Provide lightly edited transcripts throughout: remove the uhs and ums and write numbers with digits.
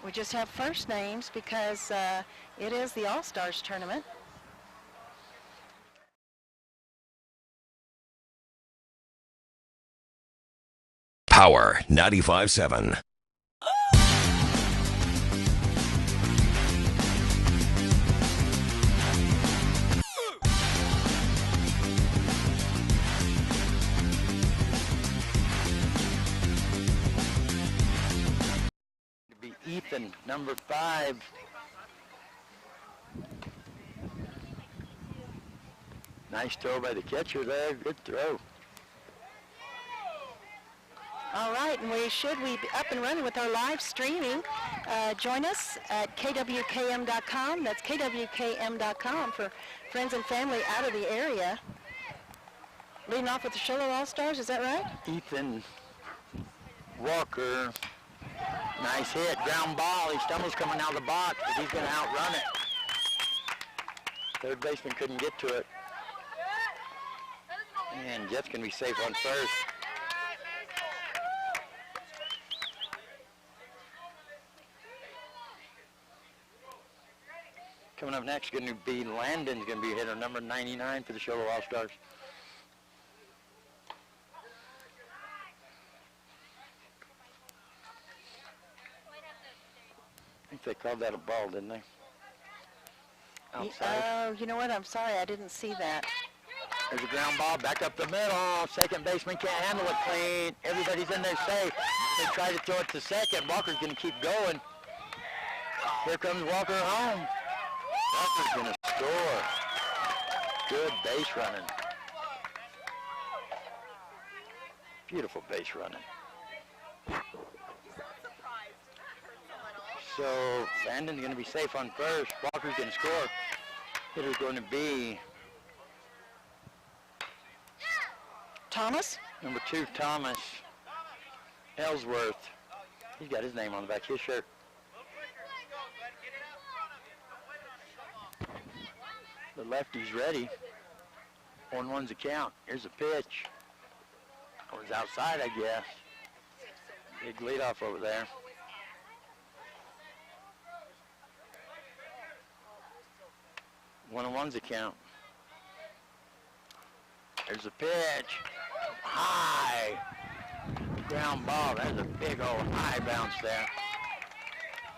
We just have first names because it is the All-Stars tournament. Power 95.7. Ethan, number 5. Nice throw by the catcher there. Good throw. All right, and we should be up and running with our live streaming. Join us at kwkm.com. That's kwkm.com for friends and family out of the area. Leading off with the Show All-Stars, is that right? Ethan Walker. Nice hit, ground ball. He stumbles coming out of the box, but he's going to outrun it. Third baseman couldn't get to it. And Jeff's going to be safe on first. Coming up next is going to be Landon's going to be hitter number 99 for the Show All-Stars. I think they called that a ball, didn't they? Outside. Oh, you know what? I'm sorry, I didn't see that. There's a ground ball back up the middle. Second baseman can't handle it clean. Everybody's in there safe. They try to throw it to second. Walker's going to keep going. Here comes Walker home. Walker's going to score. Good base running. Beautiful base running. So Landon's going to be safe on first. Walker's going to score. Hitter's going to be Thomas? number 2, Thomas Ellsworth. He's got his name on the back of his shirt. The lefty's ready. 1-1's the count. Here's a pitch. That was outside, I guess. Big leadoff over there. One and one's the count. There's a pitch. High. Ground ball. That's a big old high bounce there.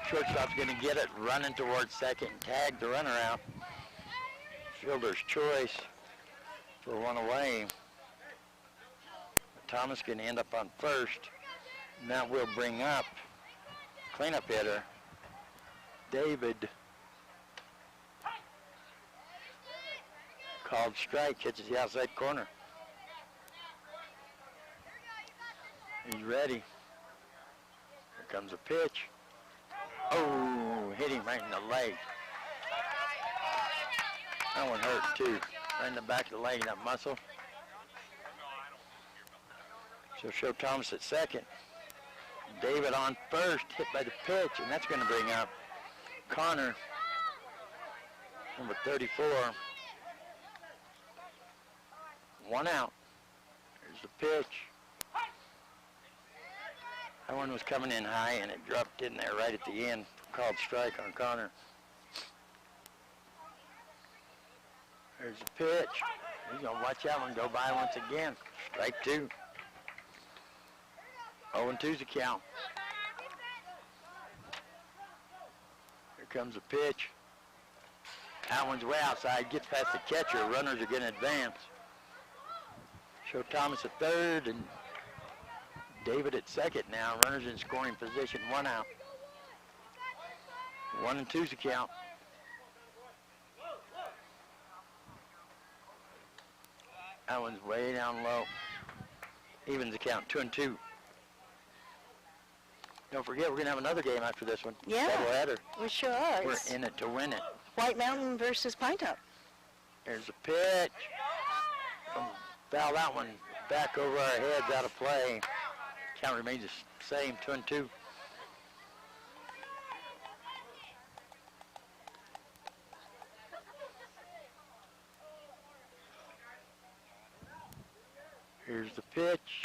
Shortstop's going to get it, running towards second, tag the runner out. Fielder's choice for one away. Thomas going to end up on first. Now we'll bring up cleanup hitter David. Called strike, catches the outside corner. He's ready. Here comes a pitch. Oh, hit him right in the leg. That one hurt too. Right in the back of the leg, that muscle. So show Thomas at second. David on first, hit by the pitch, and that's going to bring up Connor, number 34. One out. Here's the pitch. That one was coming in high, and it dropped in there right at the end. Called strike on Connor. There's the pitch. He's going to watch that one go by once again. Strike 2. 0-2's the count. Here comes the pitch. That one's way outside. Gets past the catcher. Runners are going to advance. Show Thomas at third and David at second now. Runners in scoring position. One out. 1-2's the count. That one's way down low. Evens the count. 2-2. Don't forget, we're going to have another game after this one. Yeah. Doubleheader. We sure are. We're in it to win it. White Mountain versus Pinetop. There's a pitch. Foul that one back over our heads, out of play. Count remains the same, 2-2. Here's the pitch.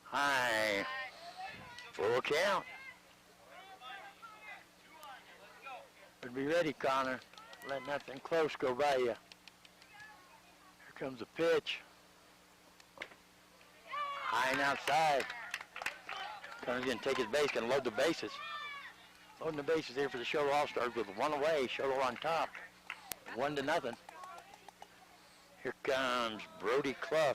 High. Full count. Better be ready, Connor. Let nothing close go by you. Here comes a pitch. High and outside. Connor's going to take his base, going to load the bases. Loading the bases here for the Shoto All-Stars with one away. Shoto on top. 1-0. Here comes Brody Clough.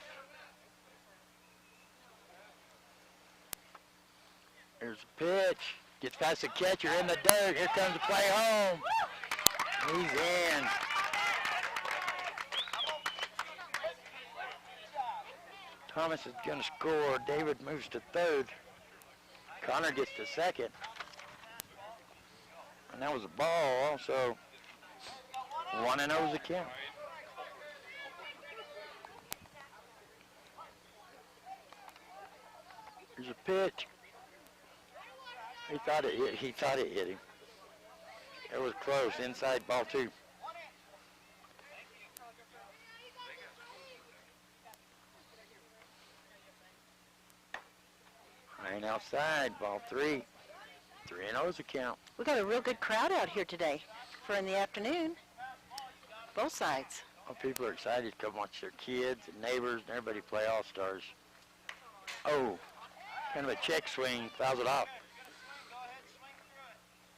Here's a pitch. Gets past the catcher in the dirt. Here comes the play home. He's in. Thomas is going to score. David moves to third. Connor gets to second. And that was a ball also. 1-0 is the count. Here's a pitch. He thought it hit him. It was close. Inside, ball 2. High and outside, ball 3. 3-0 is the count. We got a real good crowd out here today for in the afternoon. Both sides. Well, people are excited to come watch their kids and neighbors and everybody play All-Stars. Oh, kind of a check swing, fouls it off.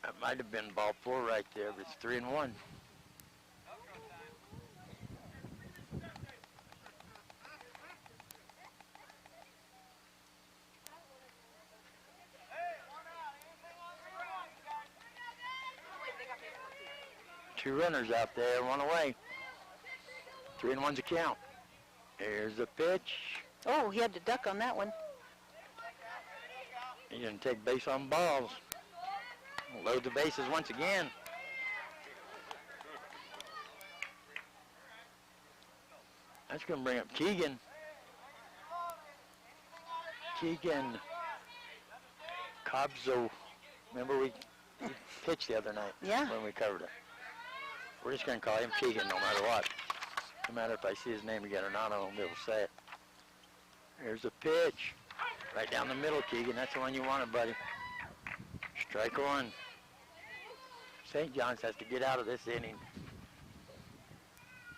That might have been ball 4 right there, but it's 3-1. Two runners out there, one away. 3-1's a count. Here's the pitch. Oh, he had to duck on that one. He's going to take base on balls. Load the bases once again. That's going to bring up Keegan. Keegan Cobzo. Remember we pitched the other night when we covered it. We're just going to call him Keegan no matter what. No matter if I see his name again or not, I won't be able to say it. Here's a pitch. Right down the middle, Keegan. That's the one you wanted, buddy. Strike 1. St. John's has to get out of this inning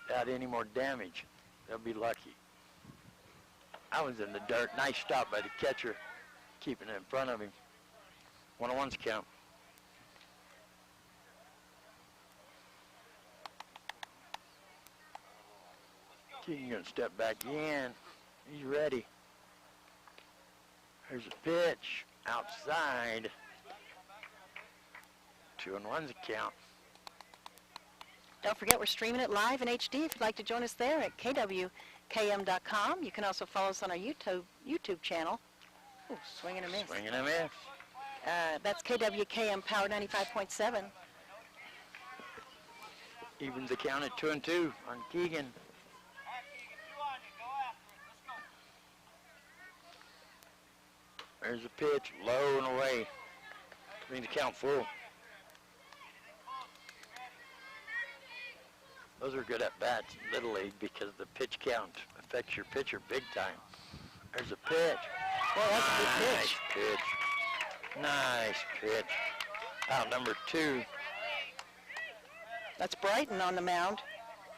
without any more damage. They'll be lucky. That one's in the dirt. Nice stop by the catcher, keeping it in front of him. 1-1's count. Keegan's going to step back in. He's ready. Here's a pitch. Outside. 2-1's a count. Don't forget, we're streaming it live in HD if you'd like to join us there at kwkm.com. You can also follow us on our YouTube channel. Ooh, swing and a miss. Swing and a miss. That's KWKM Power 95.7. Evens the count at 2-2 on Keegan. There's a pitch, low and away. Brings the count full. Those are good at-bats in Little League because the pitch count affects your pitcher big time. There's a pitch. Boy, that's a good pitch. Nice pitch. Nice pitch. Out number 2. That's Brighton on the mound.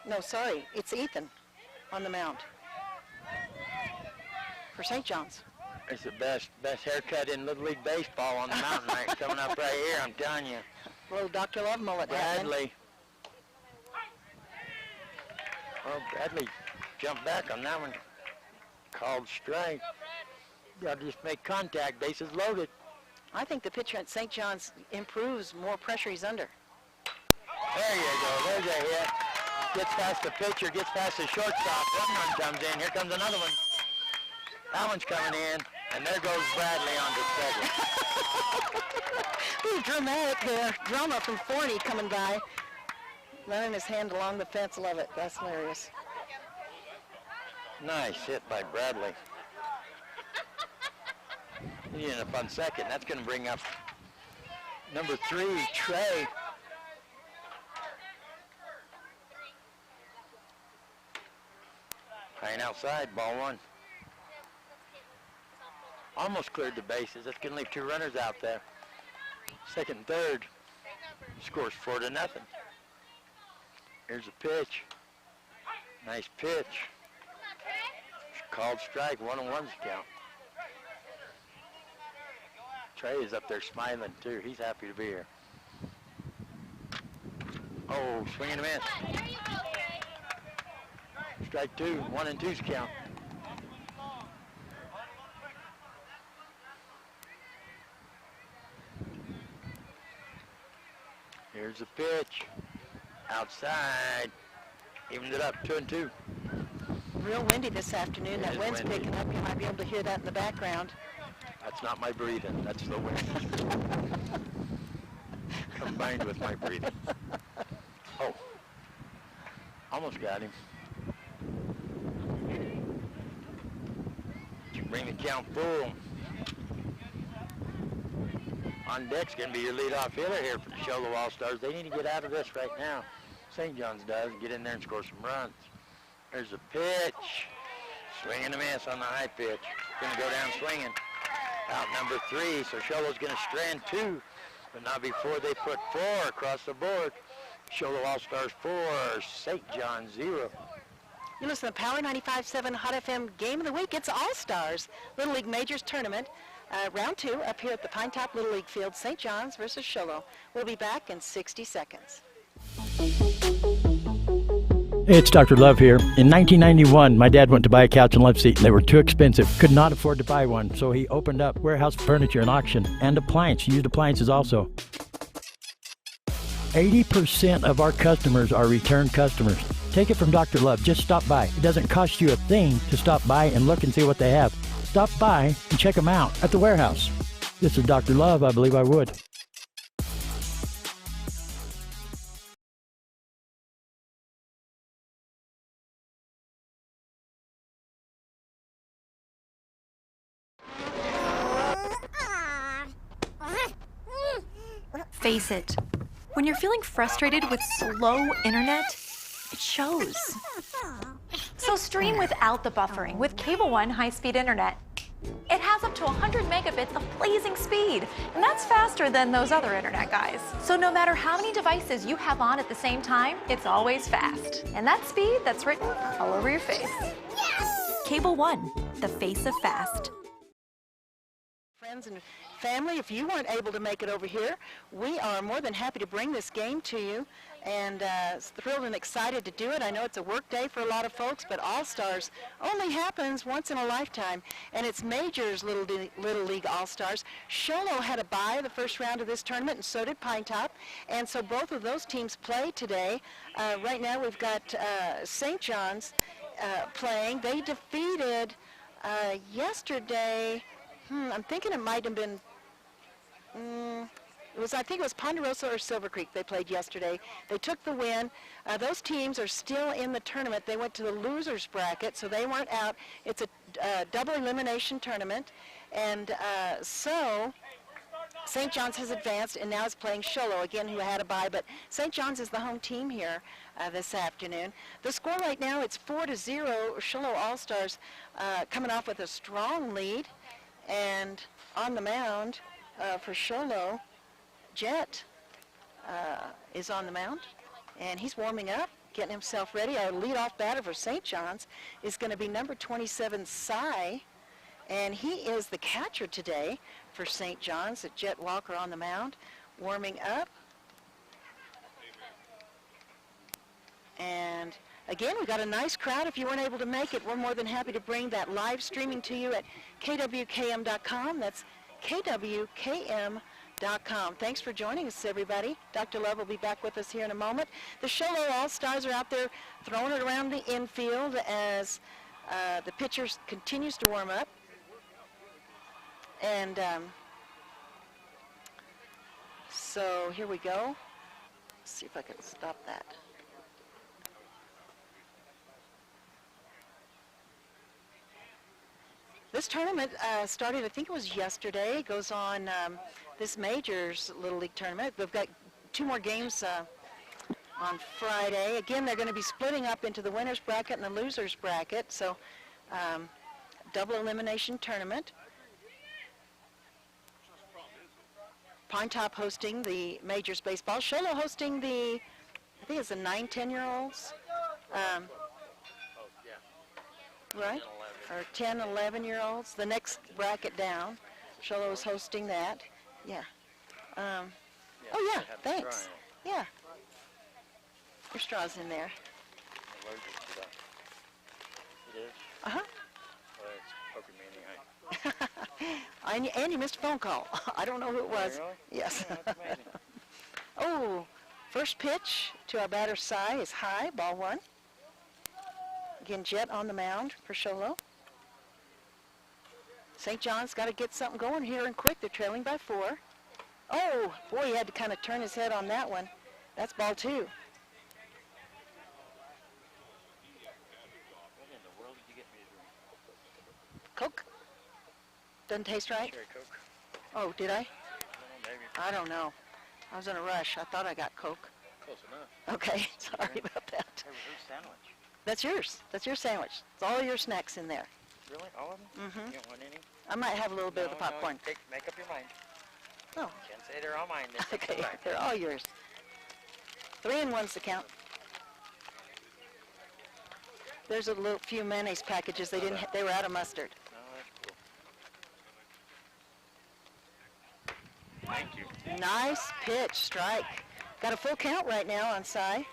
No, sorry, it's Ethan on the mound for St. John's. It's the best haircut in Little League baseball on the mountain right coming up right here, I'm telling you. Little Dr. Love mullet. Bradley. Oh, Bradley jumped back on that one. Called strike. Got to just make contact, bases loaded. I think the pitcher at St. John's improves more pressure he's under. There you go. There's a hit. Gets past the pitcher, gets past the shortstop. One run comes in. Here comes another one. That one's coming in. And there goes Bradley on to second. Ooh, dramatic there. Drama from Forney coming by. Running his hand along the fence. Love it. That's hilarious. Nice hit by Bradley. He ended up on second. That's going to bring up number 3, Trey. High and outside, ball 1. Almost cleared the bases. That's going to leave 2 runners out there. Second and third. Scores 4-0. Here's a pitch. Nice pitch. Called strike, 1-1's count. Trey is up there smiling too. He's happy to be here. Oh, swing and a miss. Strike 2, 1-2's count. Here's the pitch. Outside. Evened it up, 2-2. Real windy this afternoon. It That is wind's windy. picking up. You might be able to hear that in the background. That's not my breathing. That's the wind. Combined with my breathing. Oh. Almost got him. Bring the count full. On deck's going to be your leadoff hitter here for the Sholo All-Stars. They need to get out of this right now. St. John's does. Get in there and score some runs. There's a pitch. Swing and a miss on the high pitch. Going to go down swinging. Out number 3. So Sholo's going to strand 2, but not before they put 4 across the board. Sholo All-Stars 4, St. John 0. You listen to Power 95.7 Hot FM Game of the Week. It's All-Stars Little League Majors Tournament. Round 2 up here at the Pinetop Little League Field, St. John's versus Sholo. We'll be back in 60 seconds. It's Dr. Love here. In 1991, my dad went to buy a couch and love seat. They were too expensive. Could not afford to buy one, so he opened up warehouse furniture and auction and appliance. Used appliances also. 80% of our customers are return customers. Take it from Dr. Love. Just stop by. It doesn't cost you a thing to stop by and look and see what they have. Stop by and check them out at the warehouse. This is Dr. Love. I believe I would. Face it, when you're feeling frustrated with slow internet, it shows. So stream without the buffering with Cable One high-speed internet. It has up to 100 megabits of blazing speed, and that's faster than those other internet guys. So no matter how many devices you have on at the same time, it's always fast. And that speed, that's written all over your face. Cable One, the face of fast. Friends and family, if you weren't able to make it over here, we are more than happy to bring this game to you, and thrilled and excited to do it. I know it's a work day for a lot of folks, but All-Stars only happens once in a lifetime, and it's Majors Little League All-Stars. Sholo had a bye the first round of this tournament, and so did Pinetop, and so both of those teams play today. Right now we've got St. John's playing. They defeated yesterday, I'm thinking it might have been, I think it was Ponderosa or Silver Creek they played yesterday. They took the win. Those teams are still in the tournament. They went to the losers bracket, so they weren't out. It's a double elimination tournament. And so St. John's has advanced and now is playing Sholo, again, who had a bye. But St. John's is the home team here this afternoon. The score right now, it's 4-0. Sholo All-Stars coming off with a strong lead. And on the mound for Sholo, Jet is on the mound, and he's warming up, getting himself ready. Our leadoff batter for St. John's is going to be number 27, Cy, and he is the catcher today for St. John's. Jet Walker on the mound, warming up. And again, we've got a nice crowd. If you weren't able to make it, we're more than happy to bring that live streaming to you at kwkm.com. That's kwkm.com. Thanks for joining us, everybody. Dr. Love will be back with us here in a moment. The Sholo All-Stars are out there throwing it around the infield as the pitcher continues to warm up. And so here we go. Let's see if I can stop that. This tournament started, I think it was yesterday. It goes on this Majors Little League tournament. We've got 2 more games on Friday. Again, they're going to be splitting up into the winner's bracket and the loser's bracket. So double elimination tournament. Pinetop hosting the Majors Baseball. Sholo hosting the, I think it's the 9, 10-year-olds. Right? Or 10, 11-year-olds. The next bracket down. Sholo is hosting that. Yeah. Oh, yeah, thanks. Yeah. Your straw's in there. It is? Uh-huh. Well, it's poking me anyhow. And you missed a phone call. I don't know who it was. Really? Yes. Yeah, that's amazing. Oh, first pitch to our batter Cy is high, ball 1. Again, Jet on the mound for Sholo. St. John's got to get something going here and quick. They're trailing by 4. Oh, boy, he had to kind of turn his head on that one. That's ball 2. What in the world did you get me to drink? Coke? Doesn't taste right? Cherry Coke. Oh, did I? I don't know, maybe. I don't know. I was in a rush. I thought I got Coke. Close enough. Okay, sorry about that. Hey, who's sandwich? That's yours. That's your sandwich. It's all your snacks in there. Really? All of them? Mm-hmm. You don't want any? I might have a little bit of the popcorn. No, make up your mind. Oh, Can't say they're all mine. Then take okay. them back. They're all yours. 3 and 1's the count. There's a little few mayonnaise packages. They didn't. They were out of mustard. No, that's cool. Thank you. Nice pitch, strike. Got a full count right now on Cy.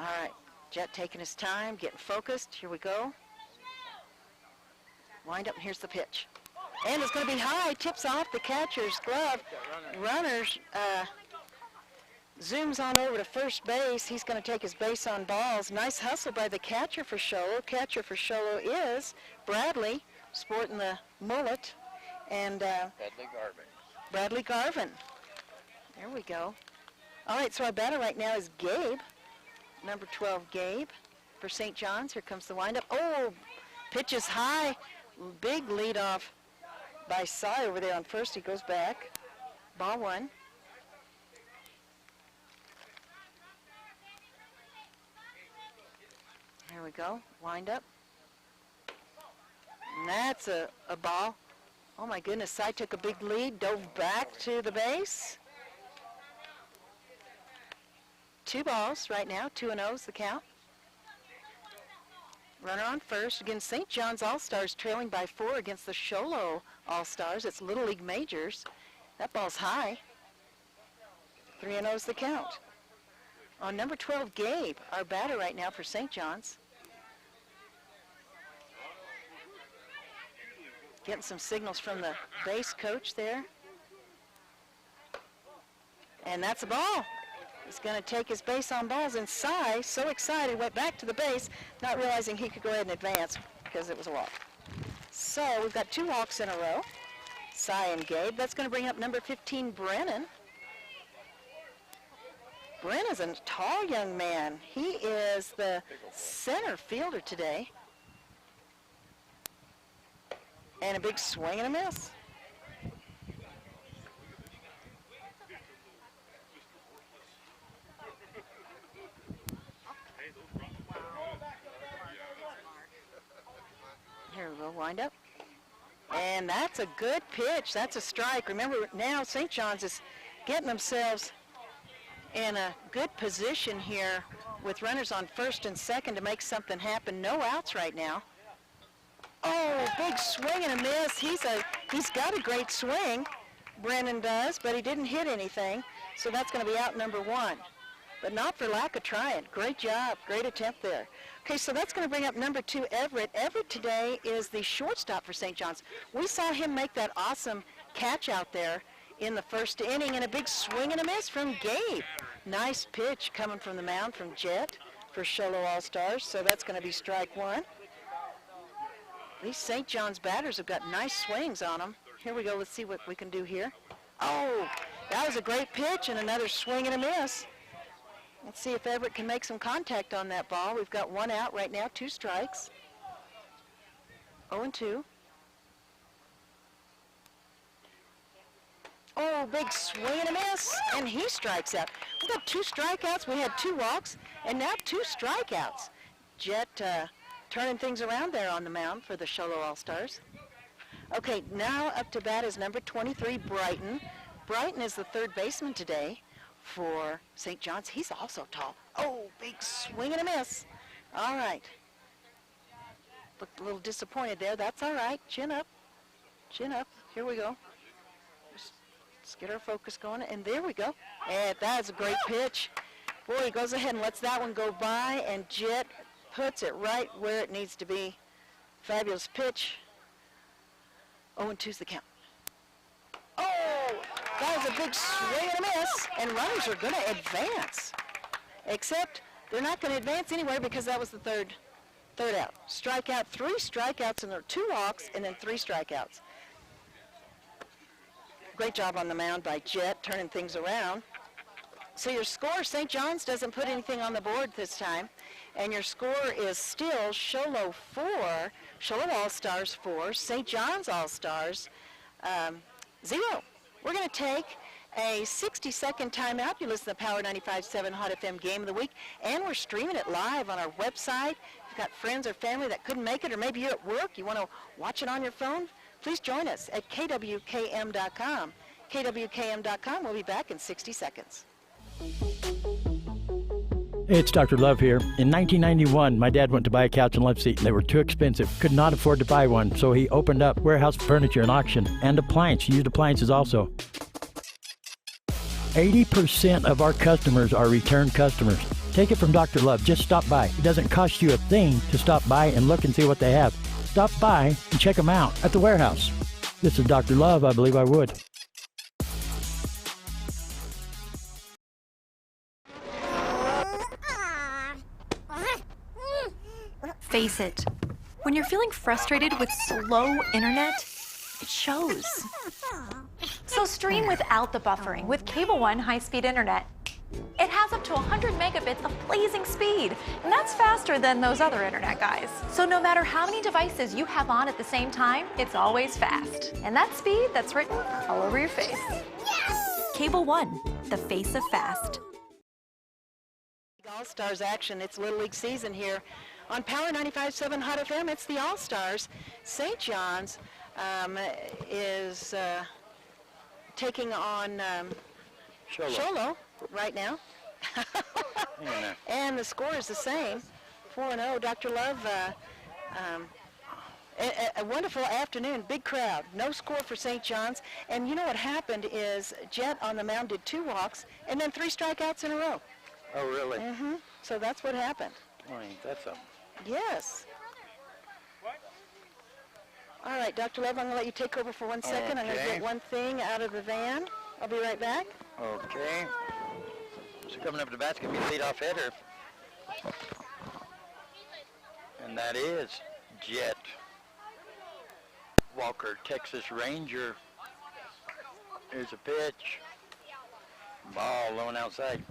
All right, Jet taking his time, getting focused. Here we go. Wind up, and here's the pitch. And it's going to be high, tips off the catcher's glove. Runners zooms on over to first base. He's going to take his base on balls. Nice hustle by the catcher for Sholo. Catcher for Sholo is Bradley, sporting the mullet. And Bradley Garvin. There we go. All right, so our batter right now is Gabe. Number 12, Gabe, for St. John's. Here comes the windup. Oh, pitch is high. Big lead off by Cy over there on first. He goes back. Ball 1. Here we go. Wind up. And that's a ball. Oh, my goodness. Cy took a big lead, dove back to the base. 2 balls right now, 2 and 0's the count. Runner on first. Again, St. John's Allstars trailing by 4 against the Sholo Allstars. It's Little League Majors. That ball's high. 3 and 0's the count. On number 12, Gabe, our batter right now for St. John's. Getting some signals from the base coach there. And that's a ball. He's going to take his base on balls, and Cy, so excited, went back to the base, not realizing he could go ahead and advance because it was a walk. So we've got 2 walks in a row, Cy and Gabe. That's going to bring up number 15, Brennan. Brennan's a tall young man. He is the center fielder today. And a big swing and a miss. Here we go, wind up. And that's a good pitch. That's a strike. Remember, now St. John's is getting themselves in a good position here with runners on first and second to make something happen. No outs right now. Oh, big swing and a miss. He's got a great swing, Brennan does, but he didn't hit anything. So that's going to be out number 1. But not for lack of trying. Great job. Great attempt there. Okay, so that's going to bring up number 2, Everett. Everett today is the shortstop for St. John's. We saw him make that awesome catch out there in the first inning, and a big swing and a miss from Gabe. Nice pitch coming from the mound from Jet for Sholo All-Stars. So that's going to be strike 1. These St. John's batters have got nice swings on them. Here we go. Let's see what we can do here. Oh, that was a great pitch and another swing and a miss. Let's see if Everett can make some contact on that ball. We've got 1 out right now, 2 strikes. 0-2. Oh, big swing and a miss, and he strikes out. We've got 2 strikeouts. We had 2 walks, and now 2 strikeouts. Jet turning things around there on the mound for the Sholo All-Stars. Okay, now up to bat is number 23, Brighton. Brighton is the third baseman today for St. John's. He's also tall. Oh, big swing and a miss. All right. Looked a little disappointed there. That's all right. Chin up. Chin up. Here we go. Let's get our focus going. And there we go. And that's a great pitch. Boy, he goes ahead and lets that one go by, and Jet puts it right where it needs to be. Fabulous pitch. 0-2's the count. Oh, that was a big swing and a miss, and runners are going to advance. Except they're not going to advance anyway because that was the third out. Strikeout, 3 strikeouts, and there are 2 walks, and then 3 strikeouts. Great job on the mound by Jet, turning things around. So your score, St. John's doesn't put anything on the board this time, and your score is still Sholo 4, Sholo All-Stars 4, St. John's All-Stars 0. We're going to take a 60-second timeout. You listen to the Power 95.7 Hot FM Game of the Week, and we're streaming it live on our website. If you've got friends or family that couldn't make it, or maybe you're at work, you want to watch it on your phone, please join us at kwkm.com. kwkm.com. We'll be back in 60 seconds. Hey, it's Dr. Love here. In 1991, my dad went to buy a couch and love seat, and they were too expensive. Could not afford to buy one, so he opened up warehouse furniture and auction, and used appliances also. 80% of our customers are return customers. Take it from Dr. Love. Just stop by. It doesn't cost you a thing to stop by and look and see what they have. Stop by and check them out at the warehouse. This is Dr. Love. I believe I would. Face it, when you're feeling frustrated with slow internet, it shows. So stream without the buffering with Cable One high-speed internet. It has up to 100 megabits of blazing speed, and that's faster than those other internet guys. So no matter how many devices you have on at the same time, it's always fast. And that speed, that's written all over your face. Cable One, the face of fast. All-Stars action. It's Little League season here. On Power 95.7 Hot FM, it's the All-Stars. St. John's is taking on Sholo right now. And the score is the same, 4-0. Dr. Love, a wonderful afternoon, big crowd, no score for St. John's. And you know what happened is Jet on the mound did 2 walks and then 3 strikeouts in a row. Oh, really? Mm-hmm. So that's what happened. Oh, ain't that something? Yes. All right, Dr. Love, I'm going to let you take over for 1 second. I'm going to get one thing out of the van. I'll be right back. Okay. So coming up to the bat's going to be the leadoff hitter. And that is Jet Walker, Texas Ranger. Here's a pitch. Ball low and outside.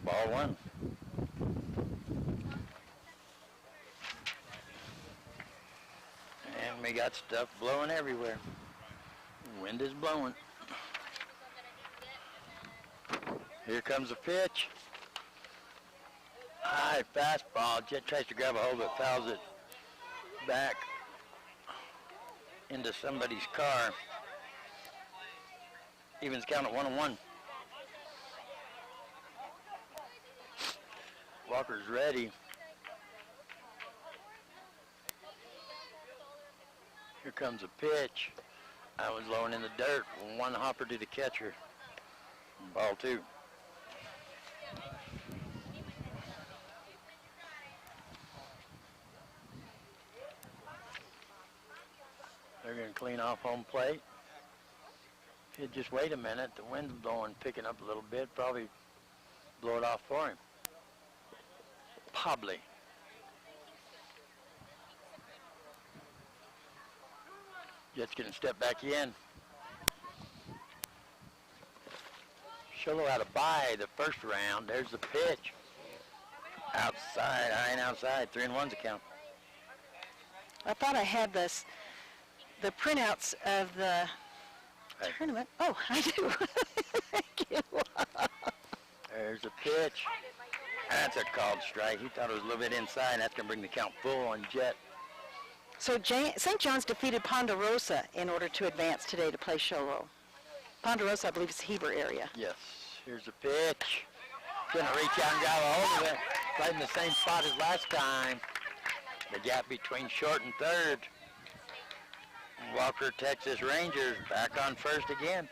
Ball 1. And we got stuff blowing everywhere. Wind is blowing. Here comes the pitch. High fastball. Jet tries to grab a hold of it, fouls it back into somebody's car. Evens count at 1-1. Walker's ready. Here comes a pitch. I was low and in the dirt. 1 hopper to the catcher. Ball 2. They're going to clean off home plate. Just wait a minute. The wind's blowing, picking up a little bit. Probably blow it off for him. Probably. Jet's going to step back in. Sholo had a bye the first round. There's the pitch. Outside, high and outside. 3-1's the count. I thought I had the printouts of the tournament. Oh, I do. Thank you. There's a pitch. That's a called strike. He thought it was a little bit inside. That's going to bring the count full on Jet. So St. John's defeated Ponderosa in order to advance today to play Show Low. Ponderosa, I believe, is Heber area. Yes. Here's the pitch. Going to reach out and grab a hold of it. Played in the same spot as last time. The gap between short and third. Walker, Texas Rangers, back on first again.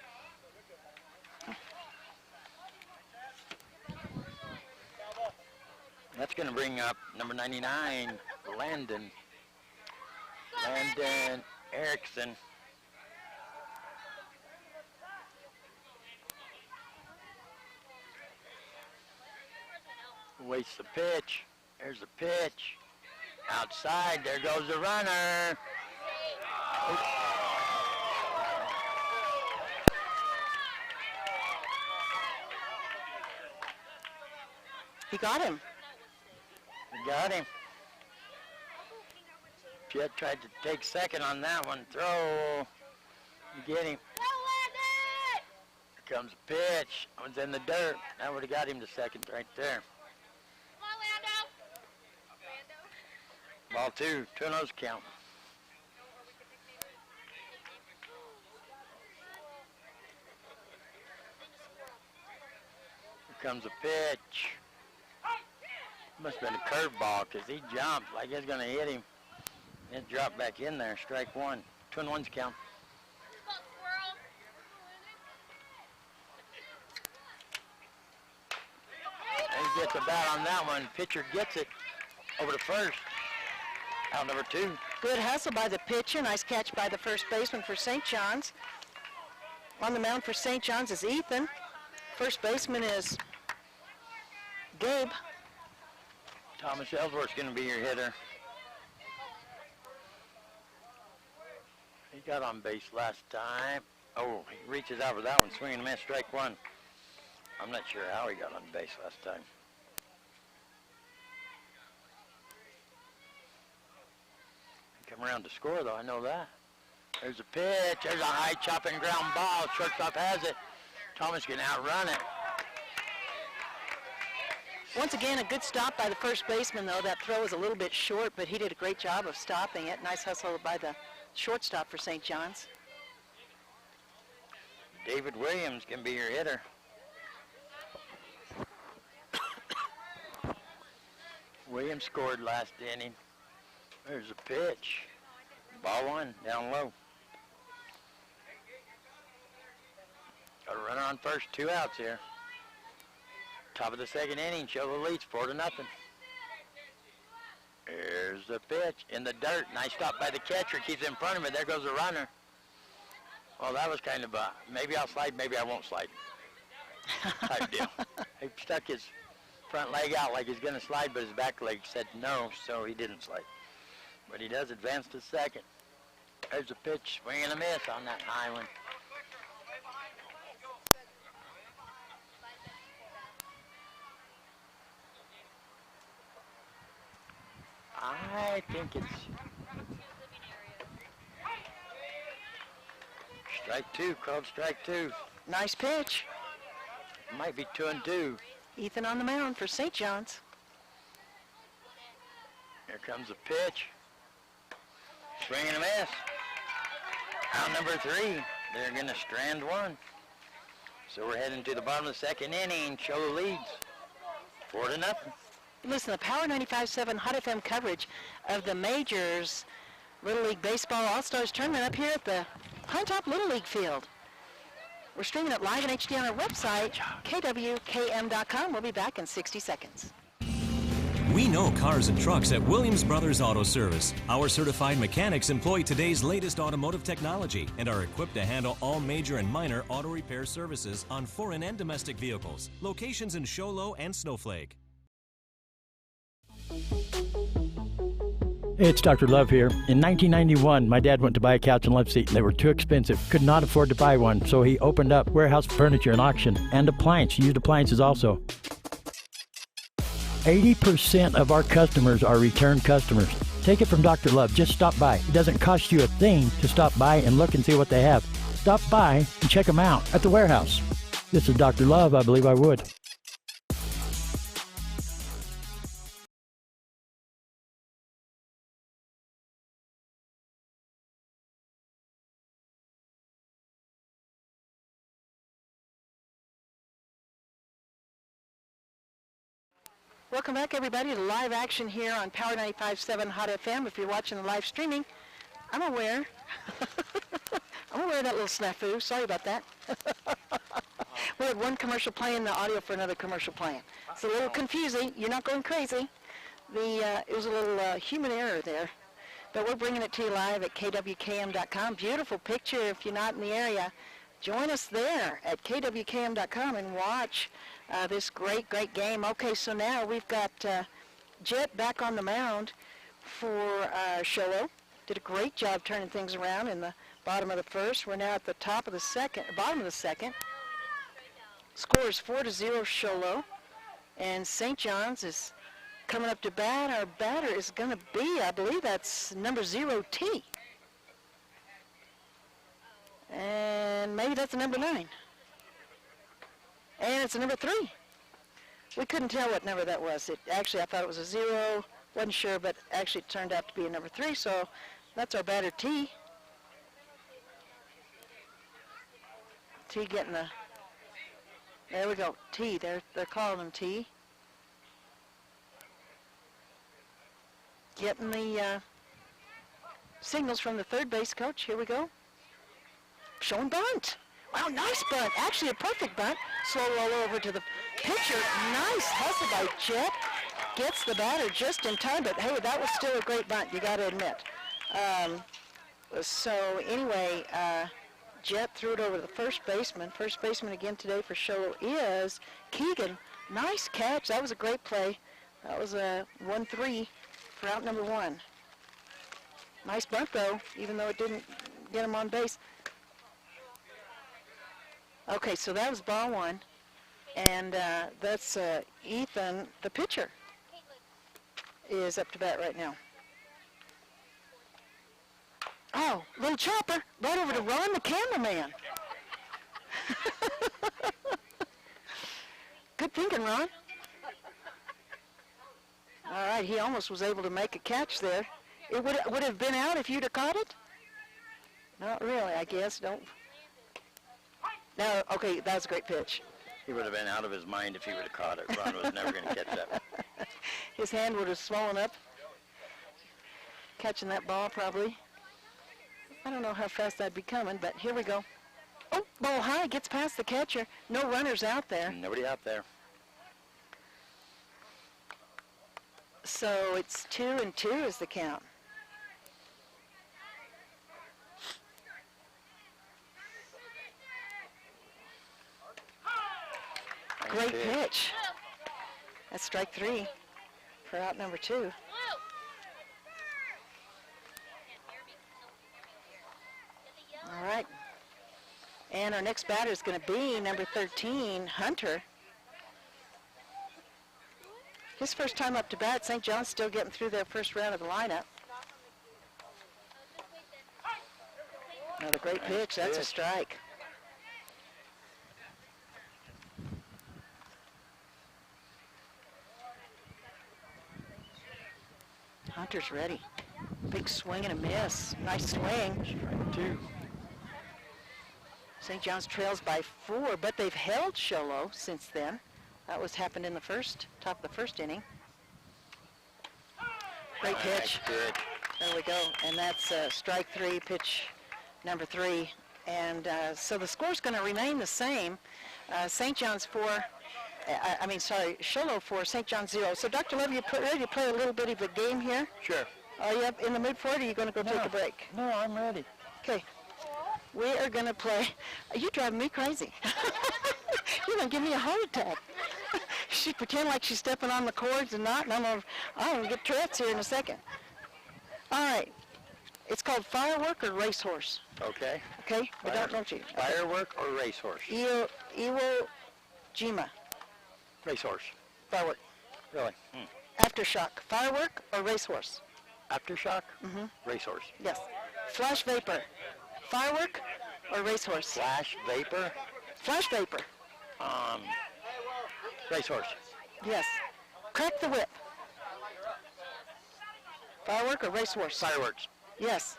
That's going to bring up number 99, Landon Erickson. Waits the pitch. There's the pitch. Outside, there goes the runner. He got him. Got him. Jet tried to take second on that one. Throw. You get him. Here comes the pitch. That one's in the dirt. That would have got him to second right there. Ball two. 2-0 count. Here comes the pitch. Must have been a curveball because he jumped like it's going to hit him. It dropped back in there. Strike one. 2-1's count. And he gets a bat on that one. Pitcher gets it over to first. Out number two. Good hustle by the pitcher. Nice catch by the first baseman for St. John's. On the mound for St. John's is Ethan. First baseman is Gabe. Thomas Ellsworth's going to be your hitter. He got on base last time. Oh, he reaches out for that one. Swing and a miss. Strike one. I'm not sure how he got on base last time. He come around to score, though. I know that. There's a pitch. There's a high chopping ground ball. Shortstop has it. Thomas can outrun it. Once again, a good stop by the first baseman, though. That throw was a little bit short, but he did a great job of stopping it. Nice hustle by the shortstop for St. John's. David Williams can be your hitter. Williams scored last inning. There's a pitch. Ball one, down low. Got a runner on first, 2 outs here. Top of the second inning, Show Low leads 4-0. Here's the pitch in the dirt. Nice stop by the catcher. Keeps in front of it. There goes the runner. Well, that was kind of a maybe I'll slide, maybe I won't slide type deal. He stuck his front leg out like he's going to slide, but his back leg said no, so he didn't slide. But he does advance to second. There's a pitch, swing and a miss on that high one. I think it's strike two, called strike two. Nice pitch. Might be 2-2. Ethan on the mound for St. John's. Here comes the pitch. Swing and a miss. Out number 3. They're going to strand one. So we're heading to the bottom of the second inning. Show Low leads 4-0. Listen to Power 95.7 Hot FM coverage of the Majors Little League Baseball All-Stars Tournament up here at the Pinetop Little League Field. We're streaming it live in HD on our website, kwkm.com. We'll be back in 60 seconds. We know cars and trucks at Williams Brothers Auto Service. Our certified mechanics employ today's latest automotive technology and are equipped to handle all major and minor auto repair services on foreign and domestic vehicles. Locations in Show Low and Snowflake. Hey, it's Dr. Love here. In 1991, my dad went to buy a couch and love seat, and they were too expensive. Could not afford to buy one, so he opened up warehouse furniture and auction and used appliances also. 80% of our customers are return customers. Take it from Dr. Love. Just stop by. It doesn't cost you a thing to stop by and look and see what they have. Stop by and check them out at the warehouse. This is Dr. Love. I believe I would. Welcome back, everybody, to live action here on Power 95.7 Hot FM. If you're watching the live streaming, I'm aware. I'm aware of that little snafu. Sorry about that. We had one commercial playing, the audio for another commercial playing. It's a little confusing. You're not going crazy. It was a little human error there. But we're bringing it to you live at kwkm.com. Beautiful picture. If you're not in the area, join us there at kwkm.com and watch this great game. Okay, so now we've got Jet back on the mound for Sholo. Did a great job turning things around in the bottom of the first. We're now at the bottom of the second. Score is 4-0 Sholo. And St. John's is coming up to bat. Our batter is going to be, I believe that's number 0T. And maybe that's a number 9. And it's a number 3. We couldn't tell what number that was. Actually, I thought it was a 0. Wasn't sure, but actually it turned out to be a number 3. So that's our batter, T. T getting the... There we go, T. They're calling him T. Getting the signals from the third base coach. Here we go. Showing bunt. Wow, nice bunt. Actually, a perfect bunt. Slow roll over to the pitcher. Nice hustle by Jet. Gets the batter just in time, but hey, that was still a great bunt, you got to admit. So anyway, Jet threw it over to the first baseman. First baseman again today for Sholo is Keegan. Nice catch. That was a great play. That was a 1-3 for out number 1. Nice bunt, though, even though it didn't get him on base. Okay, so that was ball 1. And that's Ethan, the pitcher, is up to bat right now. Oh, little chopper right over to Ron, the cameraman. Good thinking, Ron. All right, he almost was able to make a catch there. It would have been out if you'd have caught it? Not really, I guess. Don't. No, okay, that was a great pitch. He would have been out of his mind if he would have caught it. Ron was never going to catch that. His hand would have swollen up, catching that ball probably. I don't know how fast that'd be coming, but here we go. Oh, ball high, gets past the catcher. No runners out there. Nobody out there. So it's 2-2 is the count. Great pitch. That's strike 3 for out number 2. All right. And our next batter is going to be number 13, Hunter. His first time up to bat. St. John's still getting through their first round of the lineup. Another great pitch. That's a strike. Hunter's ready. Big swing and a miss. Nice swing. Strike 2. St. John's trails by 4, but they've held Sholo since then. That was happened in the top of the first inning. Great pitch. Good. There we go. And that's strike 3, pitch number 3. And so the score's going to remain the same. St. John's 4, Sholo 4, St. John's 0. So Dr. Love, you ready to play a little bit of a game here? Sure. Are you in the mood for it, or are you going to go take a break? No, I'm ready. Okay. We are going to play. You're driving me crazy. You're going to give me a heart attack. She pretend like she's stepping on the cords and not, and I'm going to get Tourette's here in a second. All right. It's called Firework or Racehorse. Okay. Okay? But don't you? Firework or racehorse? Iwo Jima. Racehorse. Firework. Really? Aftershock. Firework or Racehorse? Aftershock? Mm-hmm. Racehorse. Yes. Flash Vapor. Firework or Racehorse? Flash vapor? Flash Vapor. Racehorse. Yes. Crack the Whip. Firework or Racehorse? Fireworks. Yes.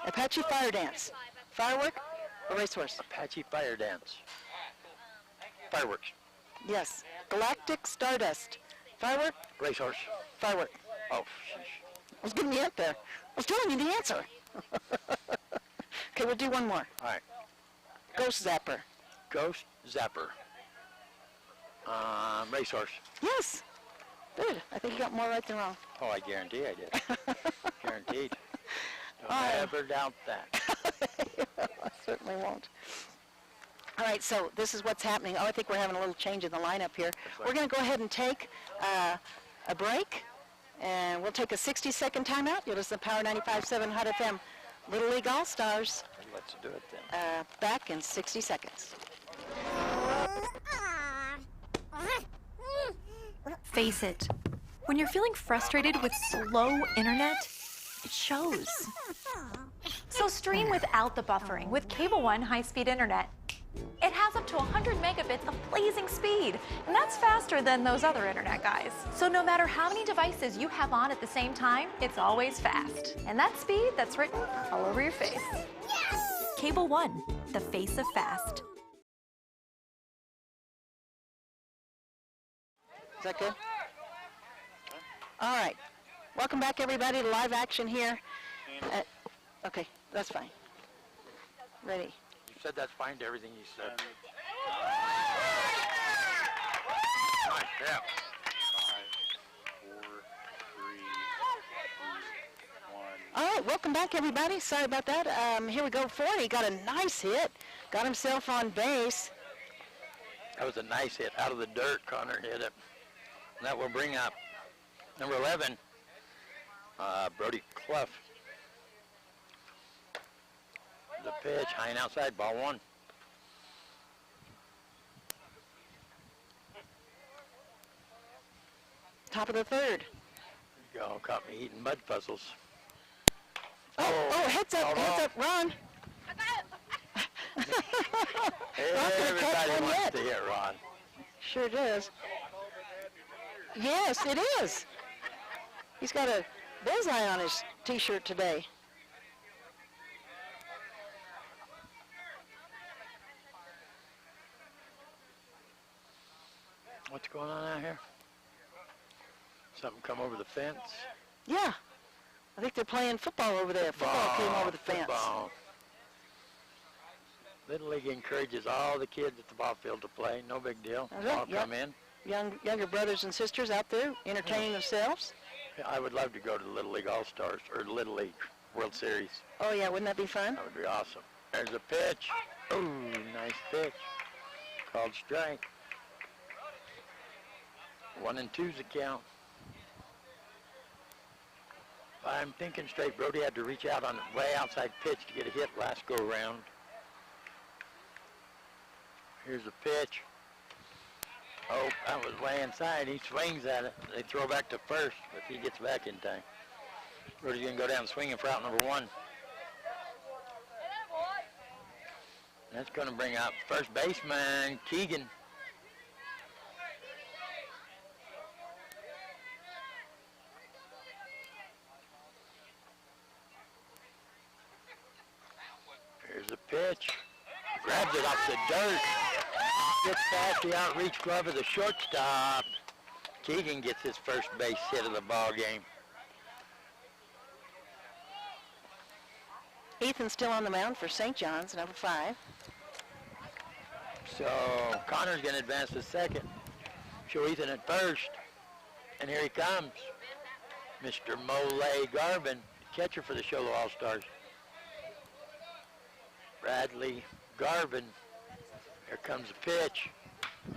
Apache Fire Dance. Firework or Racehorse? Apache Fire Dance. Fireworks. Yes. Galactic Stardust. Firework? Racehorse. Firework. Oh, sheesh. I was giving you up there. I was telling you the answer. Okay, we'll do one more. All right. Ghost Zapper. Ghost Zapper. Racehorse. Yes. Good. I think you got more right than wrong. Oh, I guarantee I did. Guaranteed. Don't Oh. ever doubt that. I certainly won't. All right, so this is what's happening. Oh, I think we're having a little change in the lineup here. We're going to go ahead and take a break, and we'll take a 60-second timeout. You'll listen to Power 95.7 Hot FM Little League All-Stars. Let's do it then. Back in 60 seconds. Face it, when you're feeling frustrated with slow internet, it shows. So stream without the buffering with Cable One high-speed internet. It has up to 100 megabits of blazing speed, and that's faster than those other internet guys. So no matter how many devices you have on at the same time, it's always fast. And that speed, that's written all over your face. Cable One, the face of fast. Is that good? All right. Welcome back, everybody, to live action here. Okay, that's fine. Ready. You said that's fine to everything you said. Nice, yeah. 5, 4, 3, 2, 1. All right, welcome back, everybody. Sorry about that. Here we go. 40 got a nice hit. Got himself on base. That was a nice hit. Out of the dirt, Connor hit it. And that will bring up number 11, Brody Clough. The pitch, high and outside, ball 1. Top of the third. There you go, caught me eating mud puzzles. Oh, heads up, Ron. Everybody one wants yet. to hit Ron. Sure does. Yes, it is. He's got a bullseye on his T-shirt today. What's going on out here? Something come over the fence? Yeah. I think they're playing football over there. Football came over the fence. Football. Little League encourages all the kids at the ball field to play. No big deal. All come in. Younger brothers and sisters out there entertaining themselves. I would love to go to the Little League All-Stars or Little League World Series. Oh, yeah, wouldn't that be fun? That would be awesome. There's a pitch. Ooh, nice pitch. Called strike. 1 and 2's the count. If I'm thinking straight, Brody had to reach out on the way outside pitch to get a hit last go-round. Here's a pitch. Oh, that was way inside. He swings at it. They throw back to first, but he gets back in time. Brody's going to go down swinging for out number 1. That's going to bring up first baseman, Keegan. Here's a pitch. Grabs it off the dirt. Gets past the outreach glove of the shortstop. Keegan gets his first base hit of the ball game. Ethan's still on the mound for St. John's, number 5. So Connor's going to advance to second. Show Ethan at first. And here he comes. Mr. Mole Garvin, catcher for the Sholo All-Stars. Bradley Garvin. Here comes the pitch.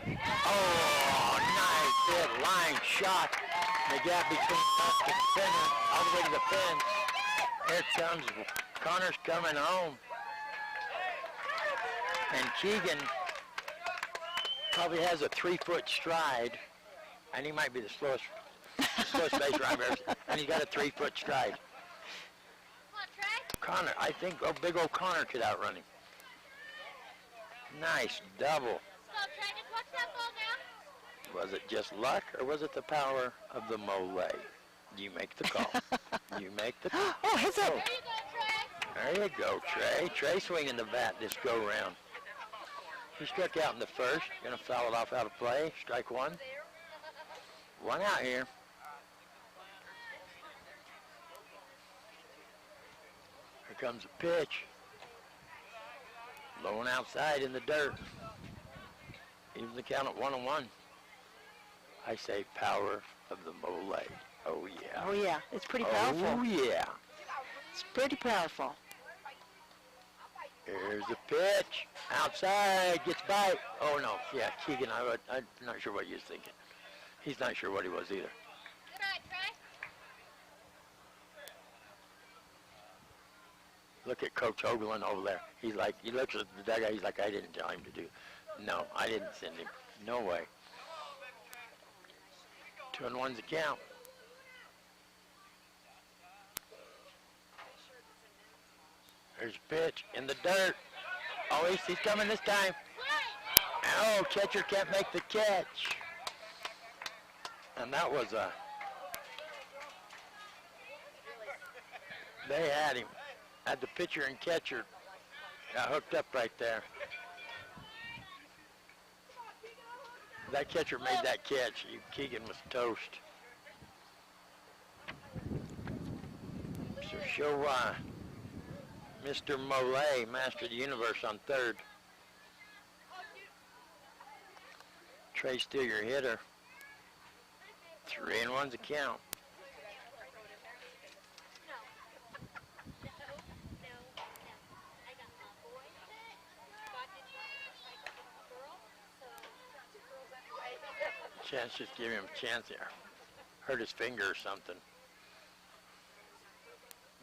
Oh, nice hit, line shot. The gap between left and center, all the way to the fence. Here comes, Connor's coming home. And Keegan probably has a 3-foot stride, and he might be the slowest base runner I've ever seen. And he's got a 3-foot stride. Connor, I think big old Connor could outrun him. Nice double. Was it just luck, or was it the power of the mole? You make the call. You make the call. Oh, heads up. There you go, Trey. Trey swinging the bat this go-round. He struck out in the first. Going to foul it off out of play. Strike 1. One out here. Here comes a pitch. Low and outside in the dirt. Even the count at 1-1. I say power of the mole. Oh yeah. Oh yeah, it's pretty powerful. Oh yeah. It's pretty powerful. Here's the pitch. Outside. Gets by. Oh no. Yeah, Keegan, I'm not sure what he was thinking. He's not sure what he was either. Look at Coach Hoagland over there. He's like, he looks at the dugout. He's like, I didn't tell him to do. No, I didn't send him. No way. 2-1's the count. There's a pitch in the dirt. Oh, he's coming this time. Oh, catcher can't make the catch. And that was a... They had him. Had the pitcher and catcher got hooked up right there. That catcher made that catch. Keegan was toast. So show why. Mr. Mollet, Master of the Universe on third. Trey still your hitter. 3-1's the count. Chance, just give him a chance there. Hurt his finger or something.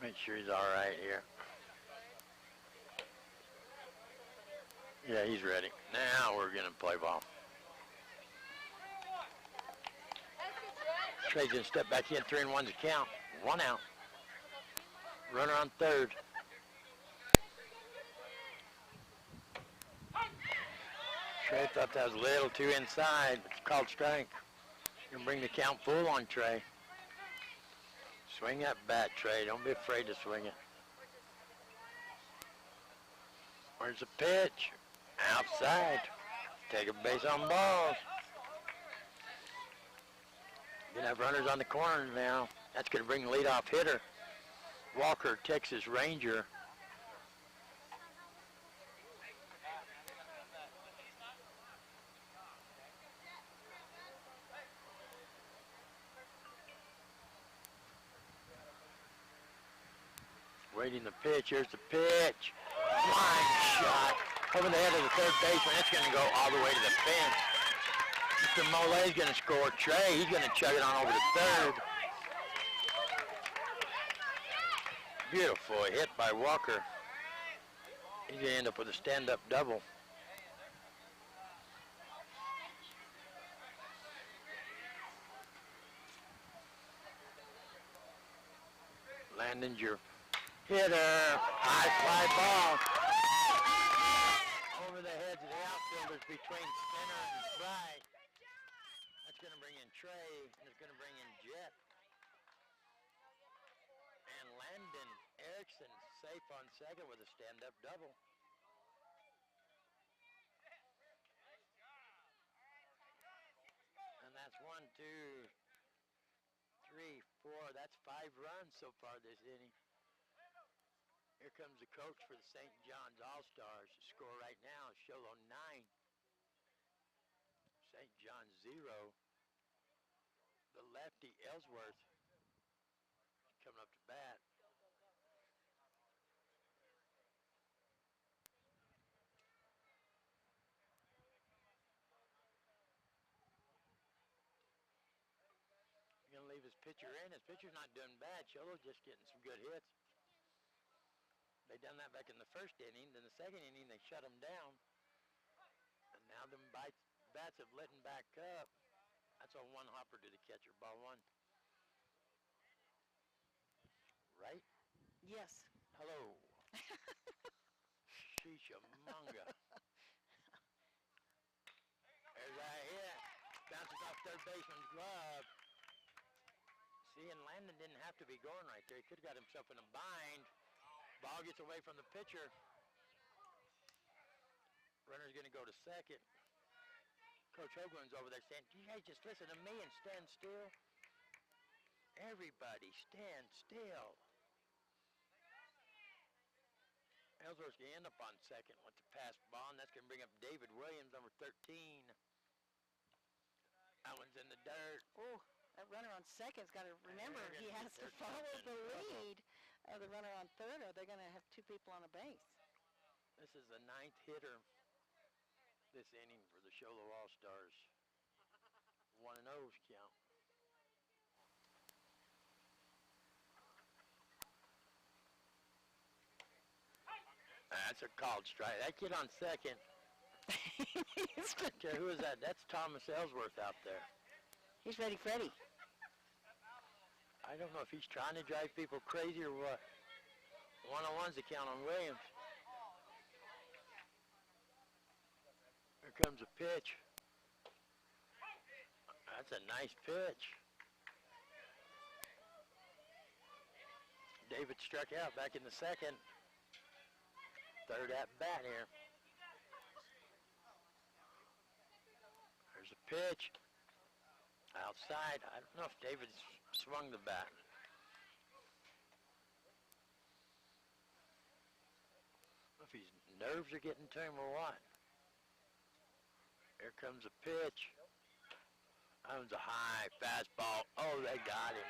Make sure he's all right here. Yeah, he's ready. Now we're gonna play ball. Trey's gonna step back in. 3-1's a count. 1 out. Runner on third. Trey thought that was a little too inside, but it's called strike. Gonna bring the count full on Trey. Swing that bat, Trey. Don't be afraid to swing it. Where's the pitch? Outside. Take a base on balls. Gonna have runners on the corner now. That's gonna bring the leadoff hitter, Walker, Texas Ranger. Waiting the pitch. Here's the pitch. Line shot over the head of the third baseman. It's going to go all the way to the fence. Mr. Mollet's going to score. Trey, he's going to chug it on over to third. Beautiful hit by Walker. He's going to end up with a stand-up double. Landon's your hitter. High fly ball. Over the heads of the outfielders between center and right. That's going to bring in Trey, and it's going to bring in Jet. And Landon Erickson safe on second with a stand-up double. And that's 1, 2, 3, 4. That's 5 runs so far this inning. Here comes the coach for the St. John's Allstars. The score right now is Sholo 9. St. John's 0. The lefty Ellsworth coming up to bat. He's going to leave his pitcher in. His pitcher's not doing bad. Sholo's just getting some good hits. They done that back in the first inning. Then the second inning, they shut them down. And now them bats have lit back up. That's a one hopper to the catcher. Ball 1. Right? Yes. Hello. Sheesha-munga. There's that hit. Bounces off third baseman's glove. See, and Landon didn't have to be going right there. He could have got himself in a bind. Ball gets away from the pitcher. Runner's going to go to second. Coach Hoagland's over there saying, you guys just listen to me and stand still. Everybody stand still. Ellsworth's going to end up on second with the pass ball, and that's going to bring up David Williams, number 13. That one's in the dirt. Oh, that runner on second's got to remember he has to follow the lead of the runner on third, or they're going to have two people on a base. This is the 9th hitter this inning for the Sholo All-Stars. 1-0's count. That's a called strike. That kid on second. Okay, who is that? That's Thomas Ellsworth out there. He's ready, Freddie. I don't know if he's trying to drive people crazy or what. 1-on-1's the count on Williams. Here comes a pitch. That's a nice pitch. David struck out back in the second. Third at bat here. There's a pitch. Outside. I don't know if David swung the bat. I don't know if his nerves are getting to him or what. Here comes a pitch. That was a high fastball. Oh, they got him.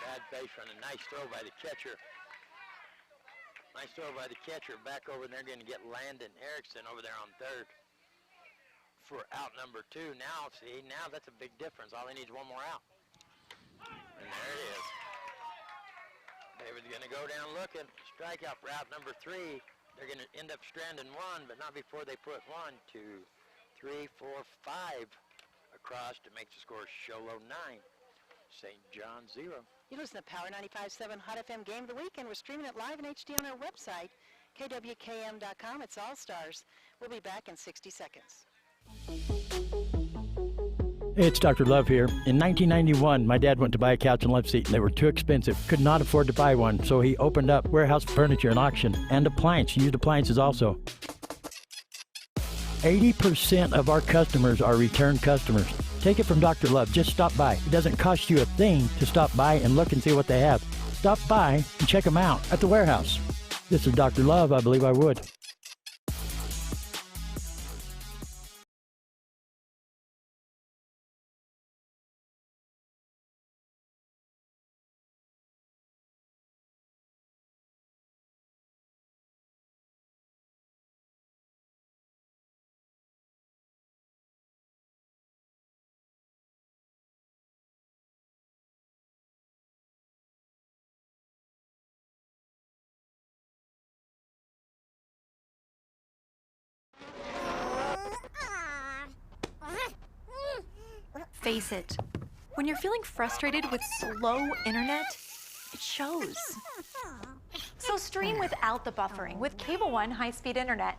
Bad base running. Nice throw by the catcher. Nice throw by the catcher. Back over there, going to get Landon Erickson over there on third for out number 2. Now, see, now that's a big difference. All he needs one more out. And there it is. David's going to go down looking. Strikeout for out number 3. They're going to end up stranding 1, but not before they put 1, 2, 3, 4, 5 across to make the score Sholo 9, St. John 0. You listen to Power 95.7 Hot FM Game of the Week, and we're streaming it live in HD on our website, kwkm.com. It's Allstars. We'll be back in 60 seconds. Hey, it's Dr. Love here. In 1991, my dad went to buy a couch and love seat, and they were too expensive. Could not afford to buy one, so he opened up warehouse furniture and auction, and used appliances also. 80% of our customers are return customers. Take it from Dr. Love. Just stop by. It doesn't cost you a thing to stop by and look and see what they have. Stop by and check them out at the warehouse. This is Dr. Love. I believe I would. Face it, when you're feeling frustrated with slow internet, it shows. So stream without the buffering with Cable One high-speed internet.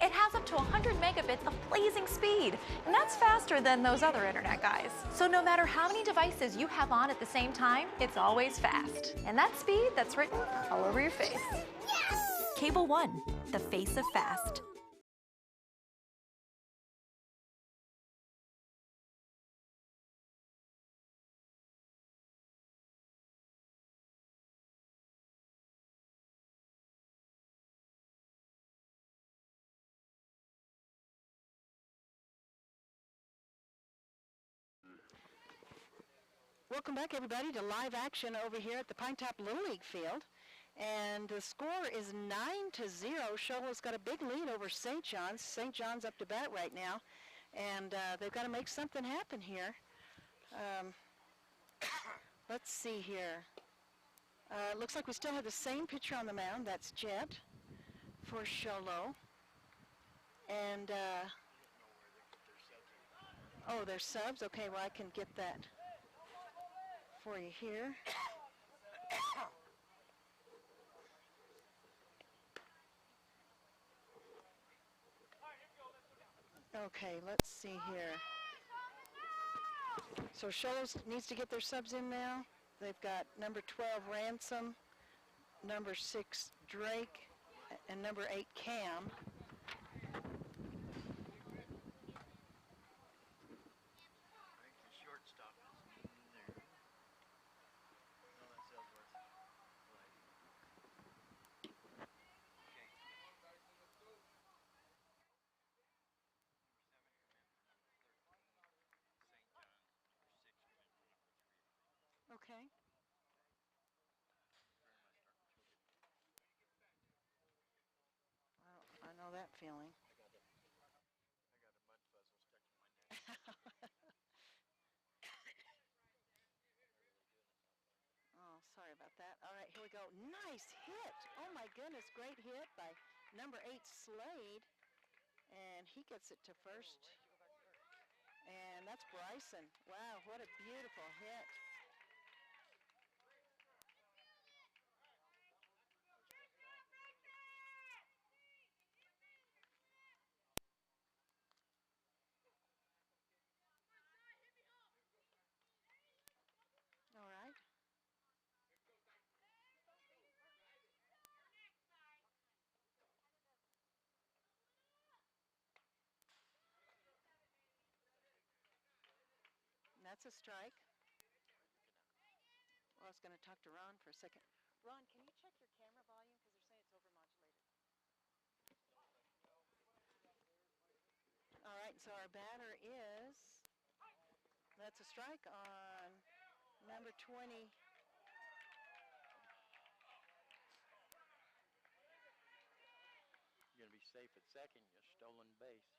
It has up to 100 megabits of blazing speed, and that's faster than those other internet guys. So no matter how many devices you have on at the same time, it's always fast. And that speed, that's written all over your face. Yes! Cable One, the face of fast. Welcome back, everybody, to live action over here at the Pinetop Little League field. And the score is 9-0. Sholo's got a big lead over St. John's. St. John's up to bat right now. And they've got to make something happen here. Let's see here. Looks like we still have the same pitcher on the mound. That's Jet for Sholo. And, oh, there's subs. Okay, well, I can get that for you here. Okay, let's see here. So Sholo needs to get their subs in now. They've got number 12, Ransom, number 6, Drake, and number 8, Cam. Okay. Well, I know that feeling. I got a mud puzzle stuck in my neck. Oh, sorry about that. All right, here we go. Nice hit. Oh, my goodness. Great hit by number 8, Slade. And he gets it to first. And that's Bryson. Wow, what a beautiful hit. All right. And that's a strike. Well, I was going to talk to Ron for a second. Ron, can you check your camera volume? Because they're saying it's overmodulated. All right, so our batter is, that's a strike on number 20. You're going to be safe at second. You're stolen base.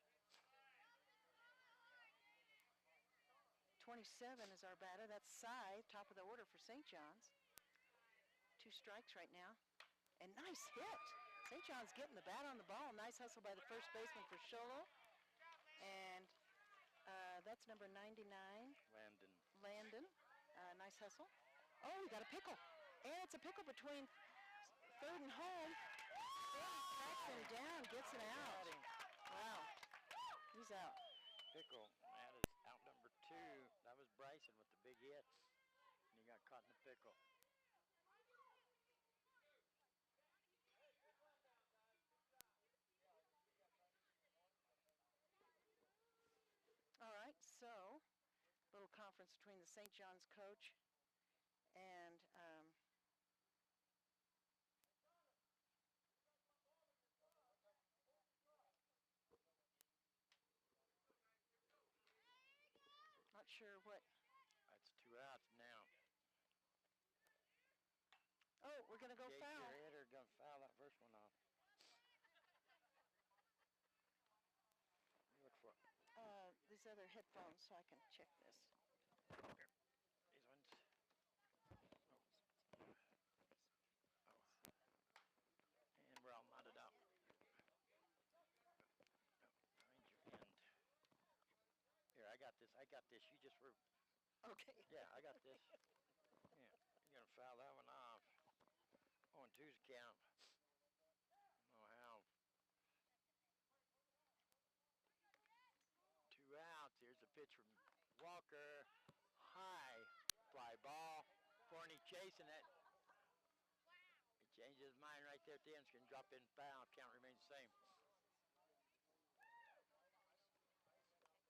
27 is our batter. That's Cy, top of the order for St. John's. 2 strikes right now. And nice hit. St. John's getting the bat on the ball. Nice hustle by the first baseman for Sholo. And that's number 99. Landon. Nice hustle. Oh, we got a pickle. And it's a pickle between third and home. Tracks him down, gets him out. Wow. He's out. Pickle. That is out number 2. That was Bryson with the big hit. And he got caught in the pickle. All right, so little conference between the St. John's coach and not sure what. That's 2 outs now. Oh, we're going to go Jake, foul. your hitter going to foul that first one off. Look for These other headphones so I can check this. these ones. Oh. And we're all knotted up. Find your end. Here, I got this. You just were. Okay. Yeah, I got this. Yeah, you're going to foul that one off. 0-2's count. Oh, how. 2 outs. Here's a pitch from Walker. High fly ball. Forney chasing it. He changes his mind right there at the end. It's going to drop in foul. Count remains the same.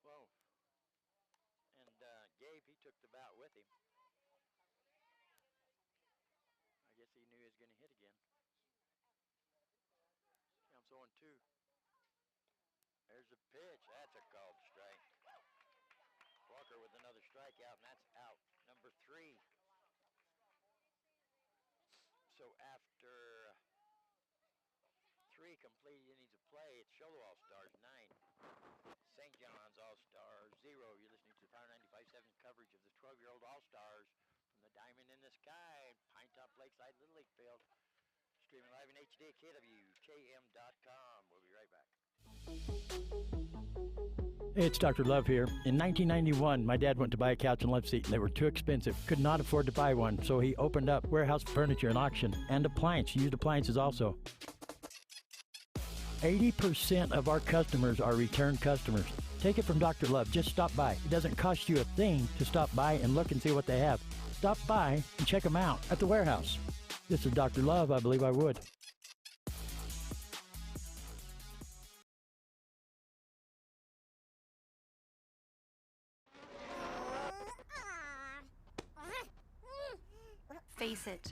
Whoa. And Gabe, he took the bat with him. I guess he knew he was going to hit again. Counts 0-2. There's a pitch. That's a called strike. Walker with another strikeout, and that's out. Number 3. So after 3 completed innings of play, it's Sholo All-Stars 9. St. John's All-Stars 0. You're listening to Power 95.7 coverage of the 12-year-old All-Stars from the Diamond in the Sky in Pinetop Lakeside Little League Field. Streaming live in HD at KWKM.com. We'll be right back. Hey, it's Dr. Love here. In 1991, my dad went to buy a couch and love seat, and they were too expensive. Could not afford to buy one, so he opened up warehouse furniture and auction, and used appliances also. 80% of our customers are return customers. Take it from Dr. Love. Just stop by. It doesn't cost you a thing to stop by and look and see what they have. Stop by and check them out at the warehouse. This is Dr. Love. I believe I would. Face it,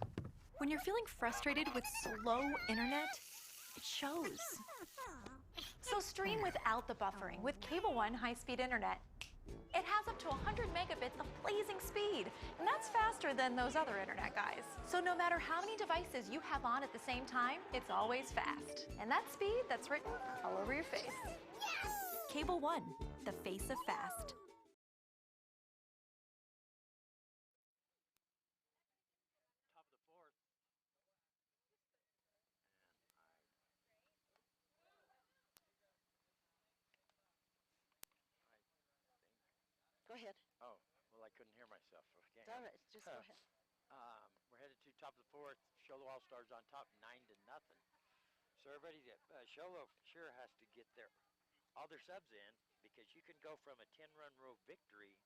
when you're feeling frustrated with slow internet, it shows. So stream without the buffering with Cable One high-speed internet. It has up to 100 megabits of blazing speed, and that's faster than those other internet guys. So no matter how many devices you have on at the same time, it's always fast. And that speed, that's written all over your face. Yes! Cable One, the face of fast. Top of the fourth. Go ahead. Oh, well, I couldn't hear myself. Okay. It's all right. Just go ahead. We're headed to top of the fourth. Sholo All-Stars on top, 9-0. So everybody, Sholo sure has to get all their subs in, because you can go from a 10-run row victory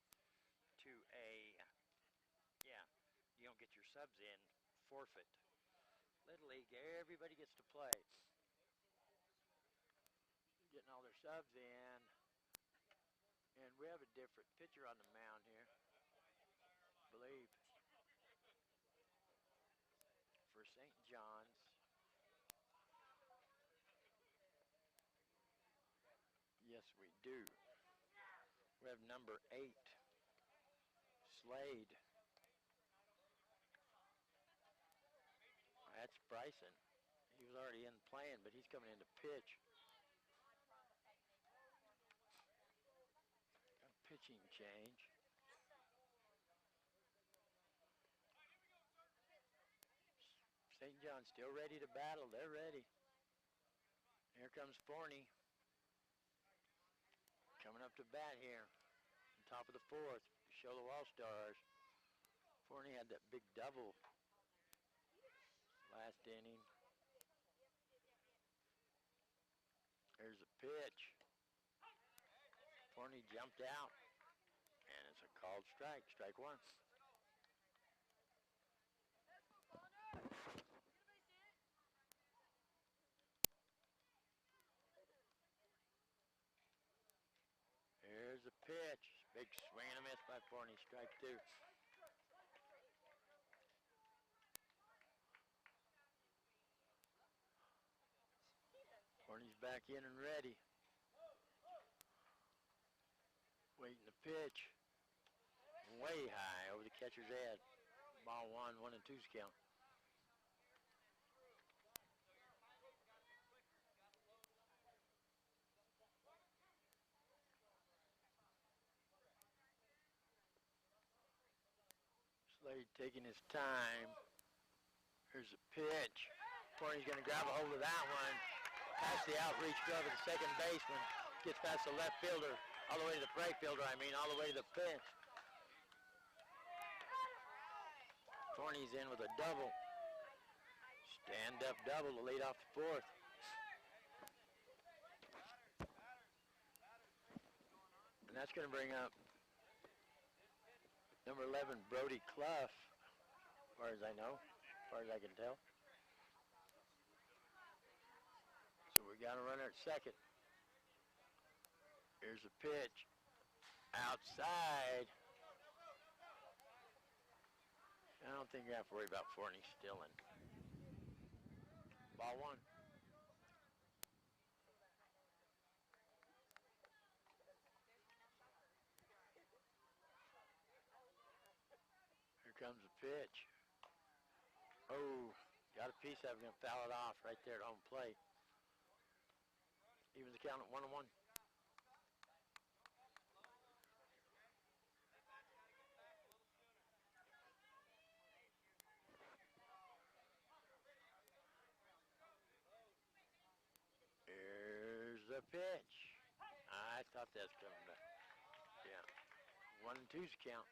to you don't get your subs in, forfeit. Little League, everybody gets to play. Getting all their subs in. And we have a different pitcher on the mound here, I believe, for St. John's. Yes, we do. We have number 8, Slade. That's Bryson. He was already in playing, but he's coming in to pitch. Got a pitching change. St. John's still ready to battle. They're ready. Here comes Forney. Coming up to bat here. On top of the fourth. Sholo All-Stars. Forney had that big double last inning. There's a pitch. Forney jumped out. And it's a called strike. Strike one. Here's a pitch. Big swing and a miss by Forney. Strike two. Forney's back in and ready. Waiting to pitch. Way high over the catcher's head. Ball 1, 1 and 2's count. Slade taking his time. Here's a pitch. Forney's going to grab a hold of that one. Past the outreach glove of the second baseman. Gets past the left fielder. All the way to the right fielder, all the way to the fence. Forney's in with a double. Stand-up double to lead off the fourth. And that's going to bring up number 11, Brody Clough, as far as I know, as far as I can tell. So we got a runner at second. Here's a pitch. Outside. I don't think you have to worry about Forney stealing. Ball 1. Here comes the pitch. Oh, got a piece of it, gonna foul it off right there at home plate. Evens the count at 1-1. Here's the pitch. I thought that's coming back. Yeah. 1 and 2's count.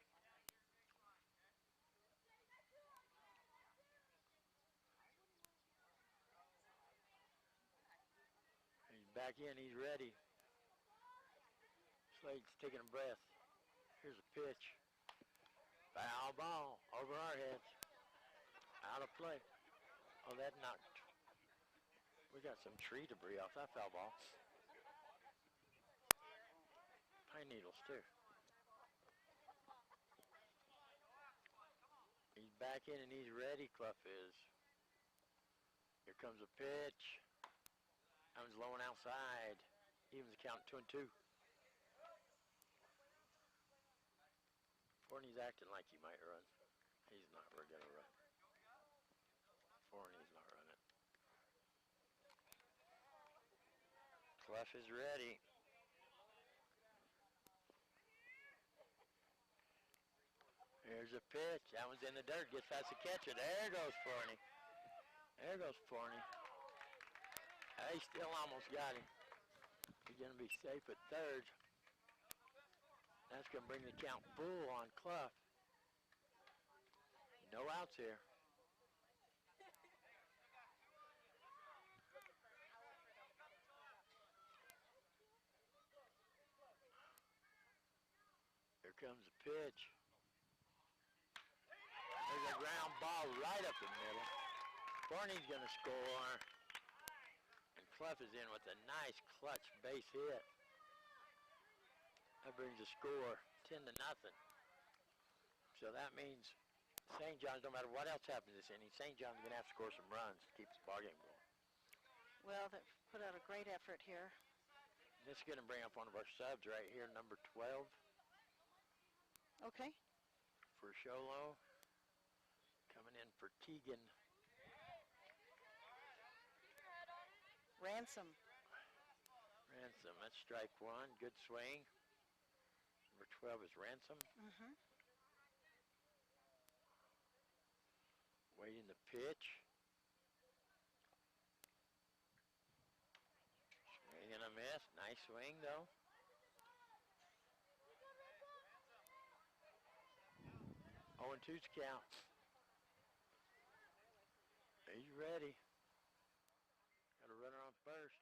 He's back in, he's ready. Slade's taking a breath. Here's a pitch. Foul ball over our heads. Out of play. Oh, that knocked. We got some tree debris off that foul ball. Pine needles, too. He's back in and he's ready, Clough is. Here comes a pitch. That one's low and outside. Evens the count 2 and 2. Forney's acting like he might run. He's not. We're going to run. Forney's not running. Clough is ready. Here's a pitch. That one's in the dirt. Gets past the catcher. There goes Forney. There goes Forney. He still almost got him. He's going to be safe at third. That's going to bring the count full on Clough. No outs here. Here comes the pitch. There's a ground ball right up the middle. Forney's going to score. And Clough is in with a nice clutch base hit. That brings the score 10-0. So that means St. John's, no matter what else happens this inning, St. John's going to have to score some runs to keep this ball game going. Well, they've put out a great effort here. This is going to bring up one of our subs right here, number 12 Okay. for Sholo. Coming in for Keegan. Ransom. Ransom, that's strike one. Good swing. Number 12 is Ransom. Mm-hmm. Waiting the pitch. Swing and a miss. Nice swing, though. Oh, and 2's count. He's ready. Got a runner on first.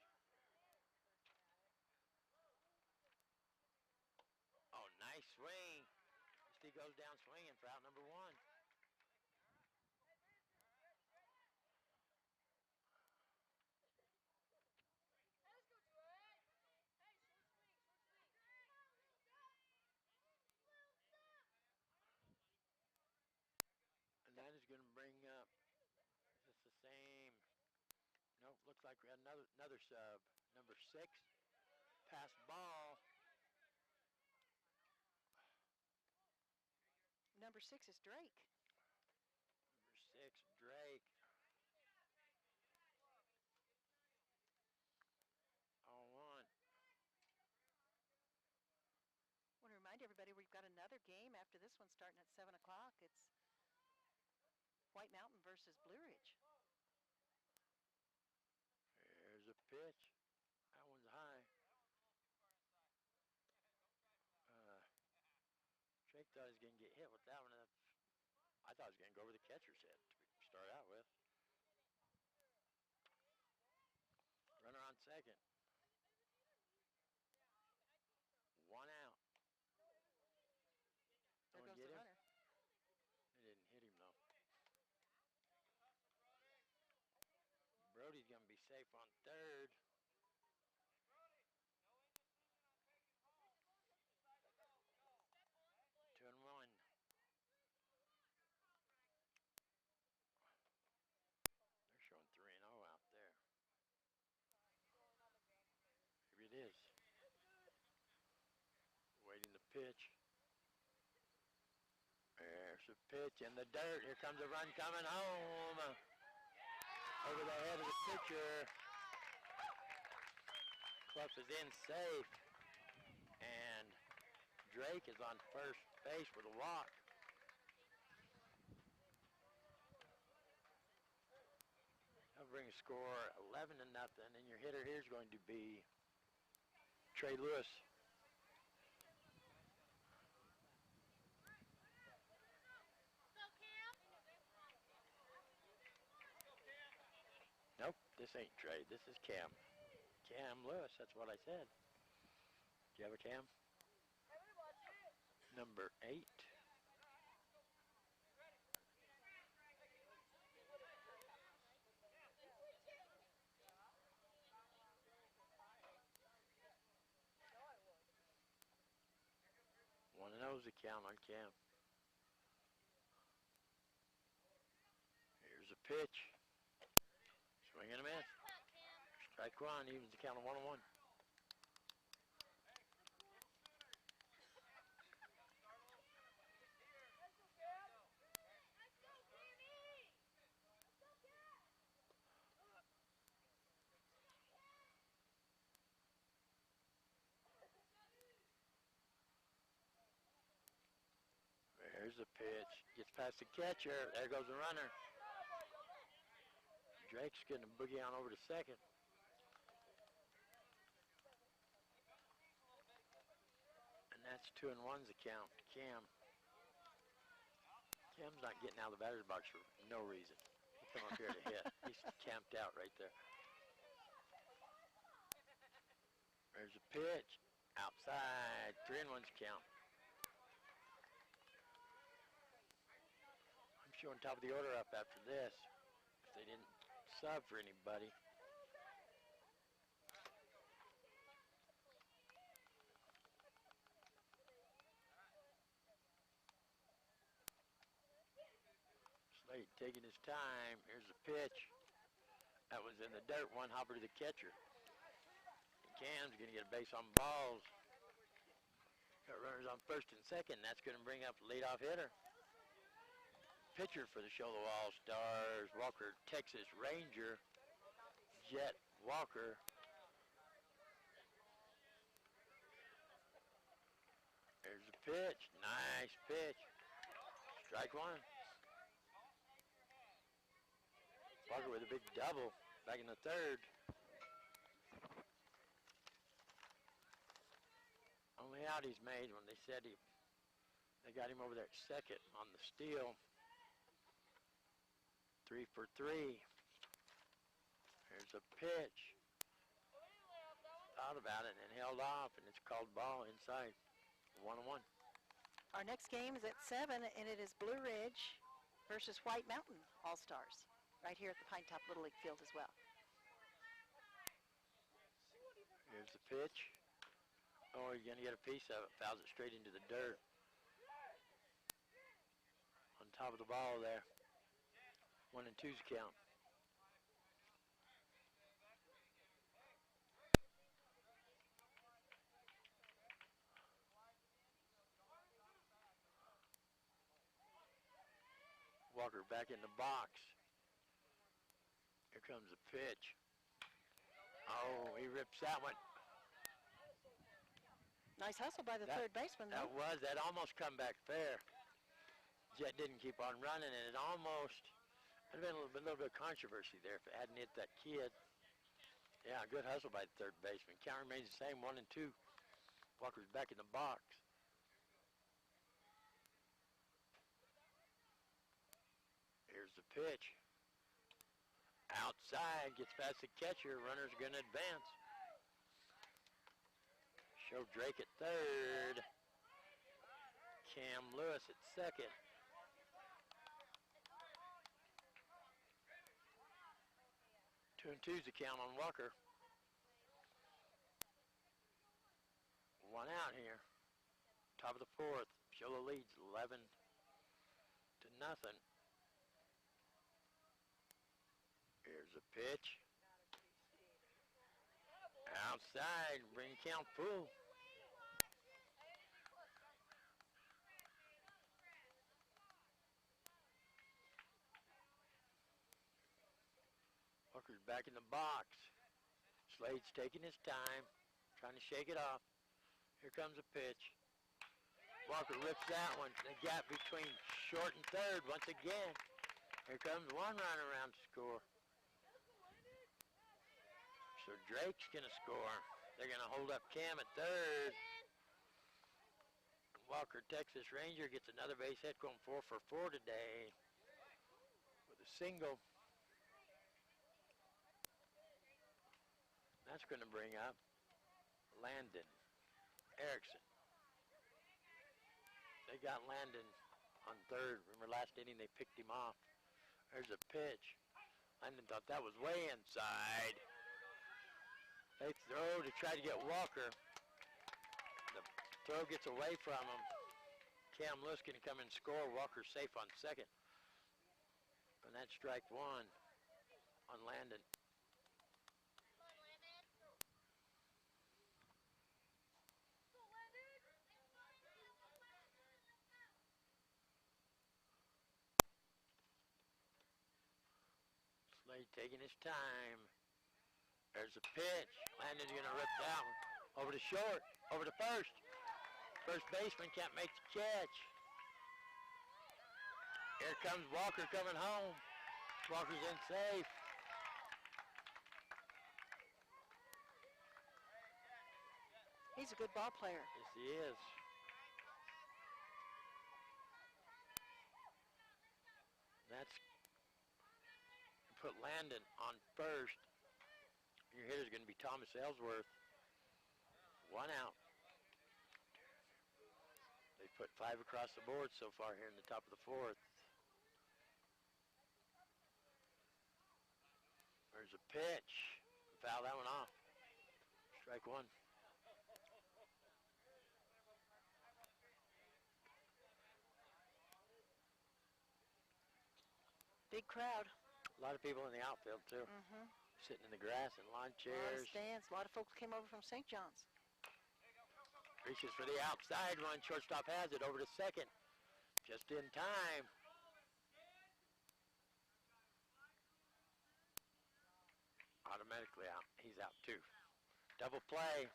Oh, nice swing. He goes down swinging for out number 1. And that is going to bring up just the same. Nope, looks like we had another sub. Number 6, pass ball. Number 6 is Drake. Number 6, Drake. On 1. I want to remind everybody we've got another game after this one starting at 7 o'clock. It's White Mountain versus Blue Ridge. There's a pitch. That one's high. Drake thought he was going to get hit with that one. I thought he was going to go over the catcher's head to start out with. Runner on second. 1 out. There Someone goes get the him? runner. They didn't hit him, though. Brody's going to be safe on third. Two and 1. They're showing 3-0 out there. Maybe it is. Waiting the pitch. There's a pitch in the dirt. Here comes a run coming home. Over the head of the pitcher. Clough is in safe. And Drake is on first base with a walk. That'll bring a score 11-0. And your hitter here is going to be Trey Lewis. Nope, this ain't Trey. This is Cam. Cam Lewis, that's what I said. Do you have a Cam? Number 8. One and O's the count on Cam. Here's a pitch. Swing and a miss. Strike one, evens the count of 1-1. There's the pitch. Gets past the catcher. There goes the runner. Drake's going to boogie on over to second. And that's 2-1's the count to Cam. Cam's not getting out of the batter's box for no reason. He come up here to hit. He's camped out right there. There's a pitch. Outside. 3-1's count. I'm showing top of the order up after this. If they didn't sub for anybody. Slade taking his time. Here's the pitch. That was in the dirt. One hopper to the catcher. Cam's going to get a base on balls. Got runners on first and second. That's going to bring up the leadoff hitter. Pitcher for the Show the All-Stars, Walker, Texas Ranger, Jet Walker. There's the pitch. Nice pitch. Strike one. Walker with a big double back in the third. Only out he's made when they said they got him over there at second on the steal. 3 for 3. Here's a pitch. Thought about it and held off, and it's called ball inside. 1-1. Our next game is at 7, and it is Blue Ridge versus White Mountain All-Stars, right here at the Pinetop Little League field as well. Here's the pitch. Oh, he's going to get a piece of it. Fouls it straight into the dirt. On top of the ball there. 1 and 2's count. Walker back in the box. Here comes the pitch. Oh, he rips that one. Nice hustle by the third baseman, though. That almost come back fair. Jet didn't keep on running, and it almost, there'd been a little bit of controversy there if it hadn't hit that kid. Yeah, good hustle by the third baseman. Count remains the same, 1 and 2. Walker's back in the box. Here's the pitch. Outside, gets past the catcher. Runner's going to advance. Show Drake at third. Cam Lewis at second. Two and two's the count on Walker. 1 out here. Top of the fourth. Shola leads 11-0. Here's a pitch. Outside, bring count full. Walker's back in the box. Slade's taking his time, trying to shake it off. Here comes a pitch. Walker rips that one. The gap between short and third once again. Here comes one runner around to score. So Drake's going to score. They're going to hold up Cam at third. Walker, Texas Ranger, gets another base hit, going 4 for 4 today with a single. That's going to bring up Landon Erickson. They got Landon on third. Remember last inning they picked him off. There's a pitch. Landon thought that was way inside. They throw to try to get Walker. The throw gets away from him. Cam Lewis can come and score. Walker safe on second. And that's strike 1 on Landon. Slade taking his time. There's a pitch. Landon's going to rip that one. Over to short. Over to first. First baseman can't make the catch. Here comes Walker coming home. Walker's in safe. He's a good ball player. Yes, he is. That's put Landon on first. Your hitter's going to be Thomas Ellsworth. 1 out. They put 5 across the board so far here in the top of the 4th. There's a pitch. Foul that one off. Strike 1. Big crowd. A lot of people in the outfield too. Sitting in the grass and lawn A lot of chairs. stands. A lot of folks came over from St. John's. Reaches for the outside run. Shortstop has it over to second. Just in time. Automatically out. He's out too. Double play.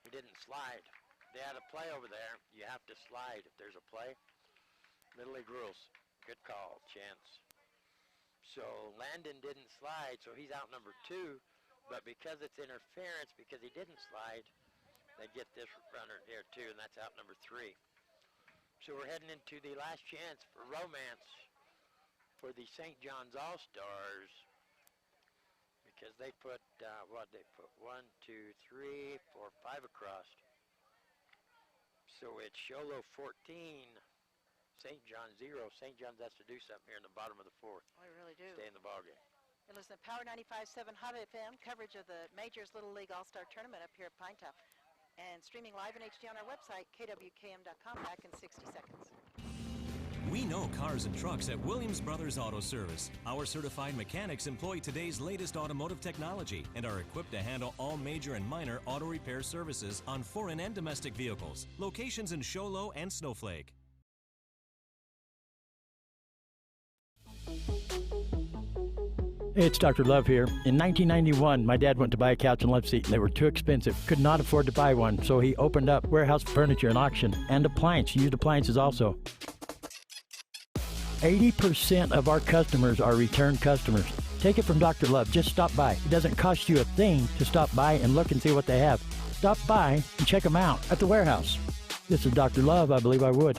He didn't slide. They had a play over there. You have to slide if there's a play. Little League rules. Good call, Chance. So Landon didn't slide, so he's out number 2. But because it's interference, because he didn't slide, they get this runner there too, and that's out number 3. So we're heading into the last chance for romance for the St. John's All-Stars, because they put, what they put, 1, 2, 3, 4, 5 across. So it's Sholo 14, St. John 0. St. John's has to do something here in the bottom of the 4th. We really do. Stay in the ballgame. You're listening to Power 95.7 Hot FM, coverage of the Majors Little League All-Star Tournament up here at Pinetop. And streaming live in HD on our website, kwkm.com, back in 60 seconds. We know cars and trucks at Williams Brothers Auto Service. Our certified mechanics employ today's latest automotive technology and are equipped to handle all major and minor auto repair services on foreign and domestic vehicles. Locations in Sholo and Snowflake. Hey, it's Dr. Love here. In 1991, my dad went to buy a couch and love seat, and they were too expensive. Could not afford to buy one, so he opened up warehouse furniture and auction and used appliances also. 80% of our customers are return customers. Take it from Dr. Love. Just stop by. It doesn't cost you a thing to stop by and look and see what they have. Stop by and check them out at the warehouse. This is Dr. Love. I believe I would.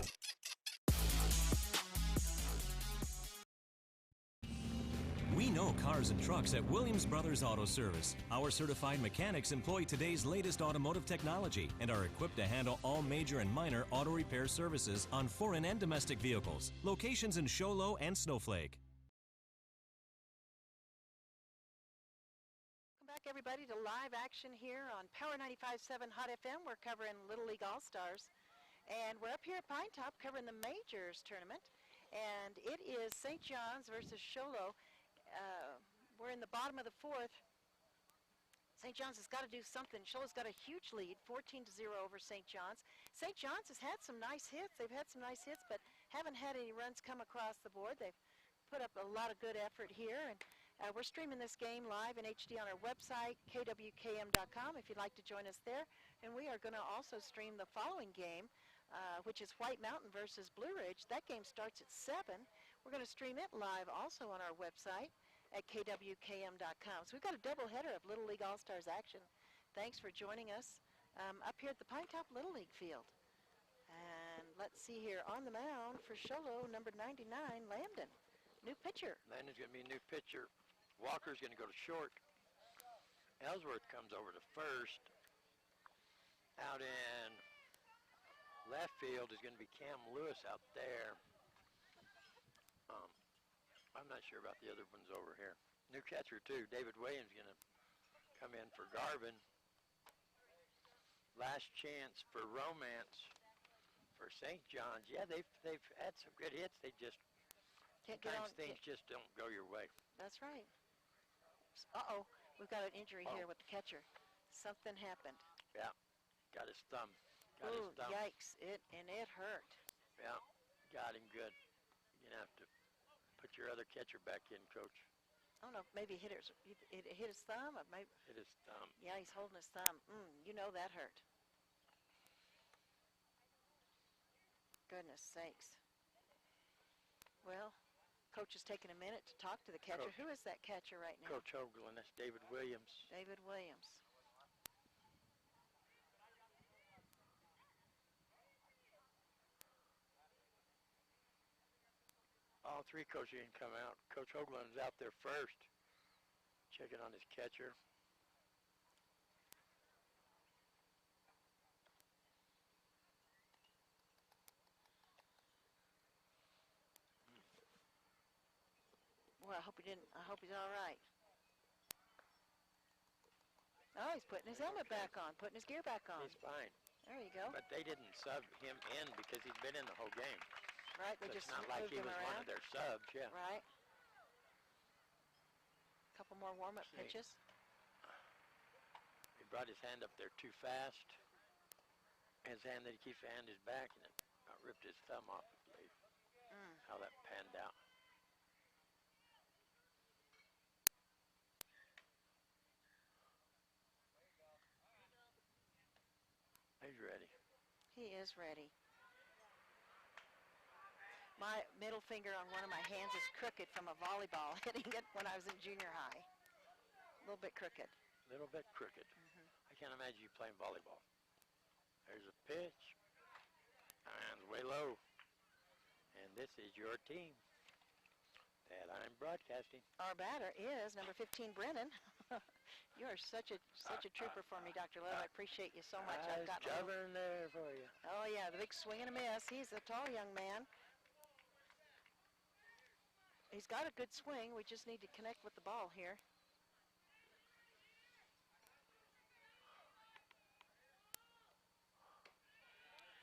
We know cars and trucks at Williams Brothers Auto Service. Our certified mechanics employ today's latest automotive technology and are equipped to handle all major and minor auto repair services on foreign and domestic vehicles. Locations in Sholo and Snowflake. Welcome back, everybody, to live action here on Power 95.7 Hot FM. We're covering Little League All-Stars. And we're up here at Pinetop covering the Majors Tournament. And it is St. John's versus Sholo. We're in the bottom of the 4th. St. John's has got to do something. Sholo's got a huge lead, 14-0 over St. John's. St. John's has had some nice hits. They've had some nice hits, but haven't had any runs come across the board. They've put up a lot of good effort here, and we're streaming this game live in HD on our website, kwkm.com, if you'd like to join us there. And we are going to also stream the following game, which is White Mountain versus Blue Ridge. That game starts at 7. We're going to stream it live also on our website at kwkm.com. So we've got a doubleheader of Little League All-Stars action. Thanks for joining us up here at the Pinetop Little League field. And let's see here, on the mound for Sholo, number 99, Landon. New pitcher. Landon's going to be a new pitcher. Walker's going to go to short. Ellsworth comes over to first. Out in left field is going to be Cam Lewis out there. I'm not sure about the other ones over here. New catcher too. David Williams going to come in for Garvin. Last chance for romance for St. John's. Yeah, they've had some good hits. They just sometimes things just don't go your way. That's right. Uh-oh, we've got an injury here with the catcher. Something happened. Yeah, got his thumb. Got Ooh, his thumb. yikes! It hurt. Yeah, got him good. You're gonna have to put your other catcher back in, Coach. I don't know if maybe it hit his thumb, or maybe. Hit his thumb. Yeah, he's holding his thumb. You know that hurt. Goodness sakes. Well, Coach is taking a minute to talk to the catcher. Coach. Who is that catcher right now? Coach Hoagland, that's David Williams. David Williams. All three coaches didn't come out. Coach Hoagland's out there first, checking on his catcher. Boy, I hope he's all right. Oh, he's putting his helmet back on, putting his gear back on. He's fine. There you go. But they didn't sub him in because he's been in the whole game. Right, they So just it's not like moved he him was around. one of their subs, yeah. Right. Couple more warm-up See. pitches. He brought his hand up there too fast. His hand that he keeps behind his back, and it ripped his thumb off, I believe. How that panned out. He's ready. He is ready. My middle finger on one of my hands is crooked from a volleyball hitting it when I was in junior high. A little bit crooked. A little bit crooked. I can't imagine you playing volleyball. There's a pitch. And way low. And this is your team that I'm broadcasting. Our batter is number 15, Brennan. You are such a trooper for me, Dr. Love. I appreciate you so much. I was covering there for you. Oh yeah, the big swing and a miss. He's a tall young man. He's got a good swing. We just need to connect with the ball here.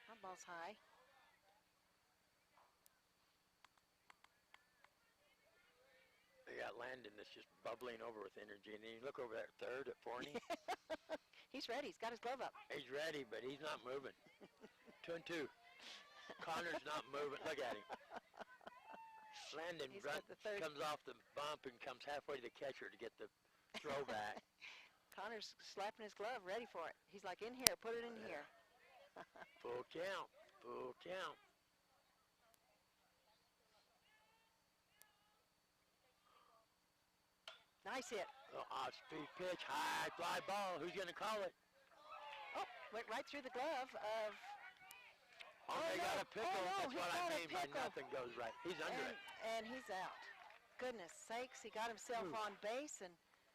That ball's high. They got Landon that's just bubbling over with energy. And then you look over at third at Forney. He's ready. He's got his glove up. He's ready, but he's not moving. 2-2. Connor's not moving. Look at him. Landon He's got the third. comes off the bump and comes halfway to the catcher to get the throw back. Connor's slapping his glove, ready for it. He's like, in here, put it in here. Full count. Full count. Nice hit. The off-speed pitch, high fly ball. Who's going to call it? Oh, went right through the glove of... Oh, they no. got a pickle. Oh, no, That's he what got I a mean by pickle. nothing goes right. He's under it. And he's out. Goodness sakes, he got himself Ooh. on base and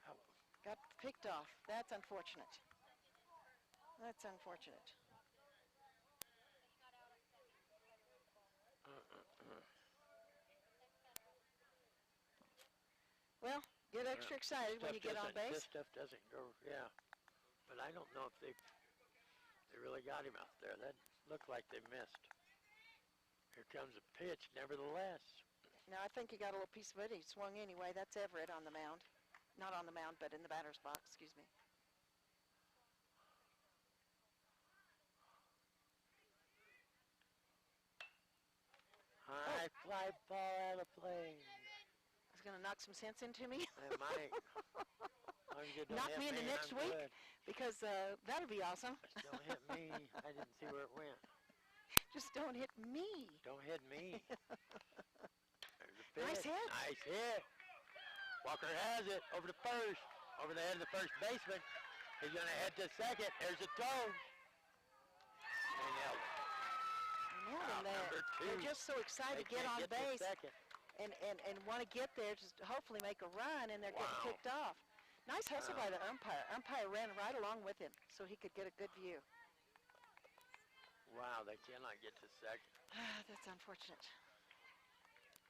Oh, got picked off. That's unfortunate. That's unfortunate. Well, get extra excited when you get on This base. stuff doesn't go, yeah. But I don't know if they really got him out there. That looked like they missed. Here comes a pitch, nevertheless. Now, I think he got a little piece of it. He swung anyway. That's Everett on the mound. Not on the mound, but in the batter's box, excuse me. High fly ball out of play. He's going to knock some sense into me. It might. Knock me into next week, because that'll be awesome. Just don't hit me. I didn't see where it went. Just don't hit me. Don't hit me. There's a pitch. Nice hit. Nice hit. Walker has it over to first. Over the head of the first baseman. He's going to head to second. There's a toe. They nailed it. Nailed him Out there. number two. They're just so excited They to get can't on get to base second. and want to get there to hopefully make a run, and they're Wow. getting picked off. Nice hustle by the umpire. Umpire ran right along with him so he could get a good view. Wow, they cannot get to second. That's unfortunate.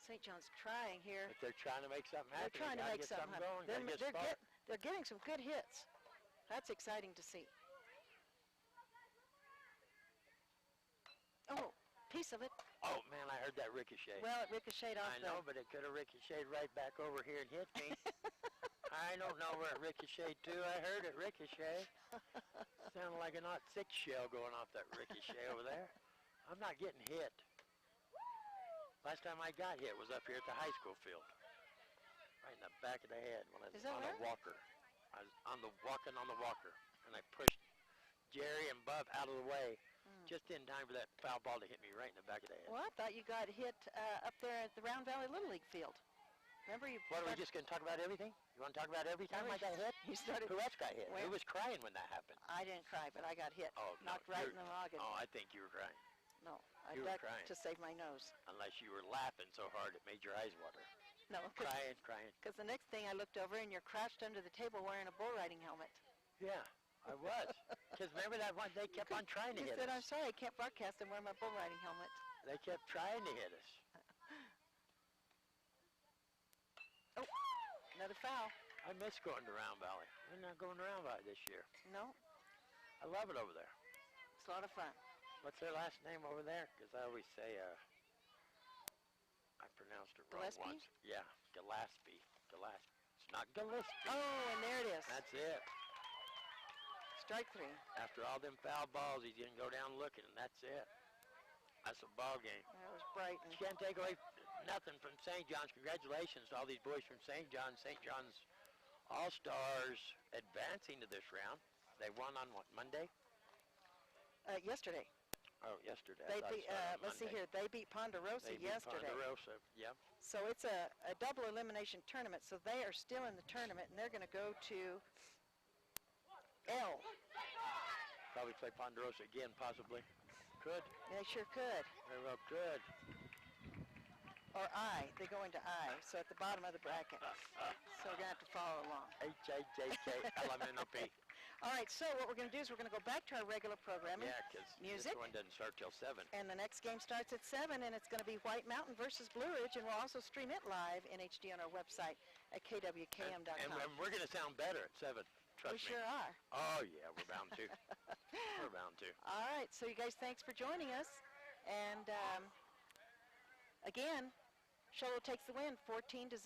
St. John's trying here. But they're trying to make something They're happen. trying to Gotta make get something happen. going. Gotta get They're, spark. they're getting some good hits. That's exciting to see. Oh, piece of it. Oh, man, I heard that ricochet. Well, it ricocheted off I know, but it could have ricocheted right back over here and hit me. I don't know where it ricocheted to. I heard it ricochet. Sounded like a Knot 6 shell going off that ricochet over there. I'm not getting hit. Last time I got hit was up here at the high school field. Right in the back of the head when I was on a walker. I was walking on the walker, and I pushed Jerry and Bub out of the way. Just in time for that foul ball to hit me right in the back of the head. Well, I thought you got hit up there at the Round Valley Little League field. Remember you? What, are we just going to talk about everything? You want to talk about every time I got hit? You started. Who else got hit? Where? Who was crying when that happened? I didn't cry, but I got hit. Oh, no, knocked right in the noggin. Oh, I think you were crying. No, I You were ducked crying. to save my nose. Unless you were laughing so hard it made your eyes water. No, Crying. because the next thing I looked over and you're crouched under the table wearing a bull riding helmet. Yeah, I was. Because remember that one? They kept on trying to You hit said, I'm us. sorry, I can't broadcast. I'm wearing my bull riding helmet. They kept trying to hit us. Oh, another foul. I miss going to Round Valley. We're not going to Round Valley this year. No, I love it over there. it's a lot of fun. What's their last name over there? Because I always say, I pronounced it wrong Gillespie? once. Yeah, Gillespie. Gillespie. It's not Gillespie. Oh, and there it is. That's it. Strike 3. After all them foul balls, he's going to go down looking, and that's it. That's a ball game. That was Brighton. You can't take away nothing from St. John's. Congratulations to all these boys from St. John's. St. John's All-Stars advancing to this round. They won on what, Monday? Yesterday. Oh, yesterday. I They thought it beat, started on let's see Monday. here, they beat Ponderosa They beat yesterday. Ponderosa, yep. So it's a double elimination tournament, so they are still in the tournament, and they're going to go to L. Probably play Ponderosa again, possibly. Could. They sure could. Very well could. Or I. They go into I, so at the bottom of the bracket. So we're going to have to follow along. H-I-J-K-L-M-N-O-P. All right, so what we're going to do is we're going to go back to our regular programming. Yeah, because Music. this one doesn't start till 7. And the next game starts at 7, and it's going to be White Mountain versus Blue Ridge, and we'll also stream it live in HD on our website at kwkm.com. And we're going to sound better at 7. Trust We me. sure are. Oh, yeah, we're bound to. We're bound to. All right, so you guys, thanks for joining us. And again, Shoalo takes the win, 14-0.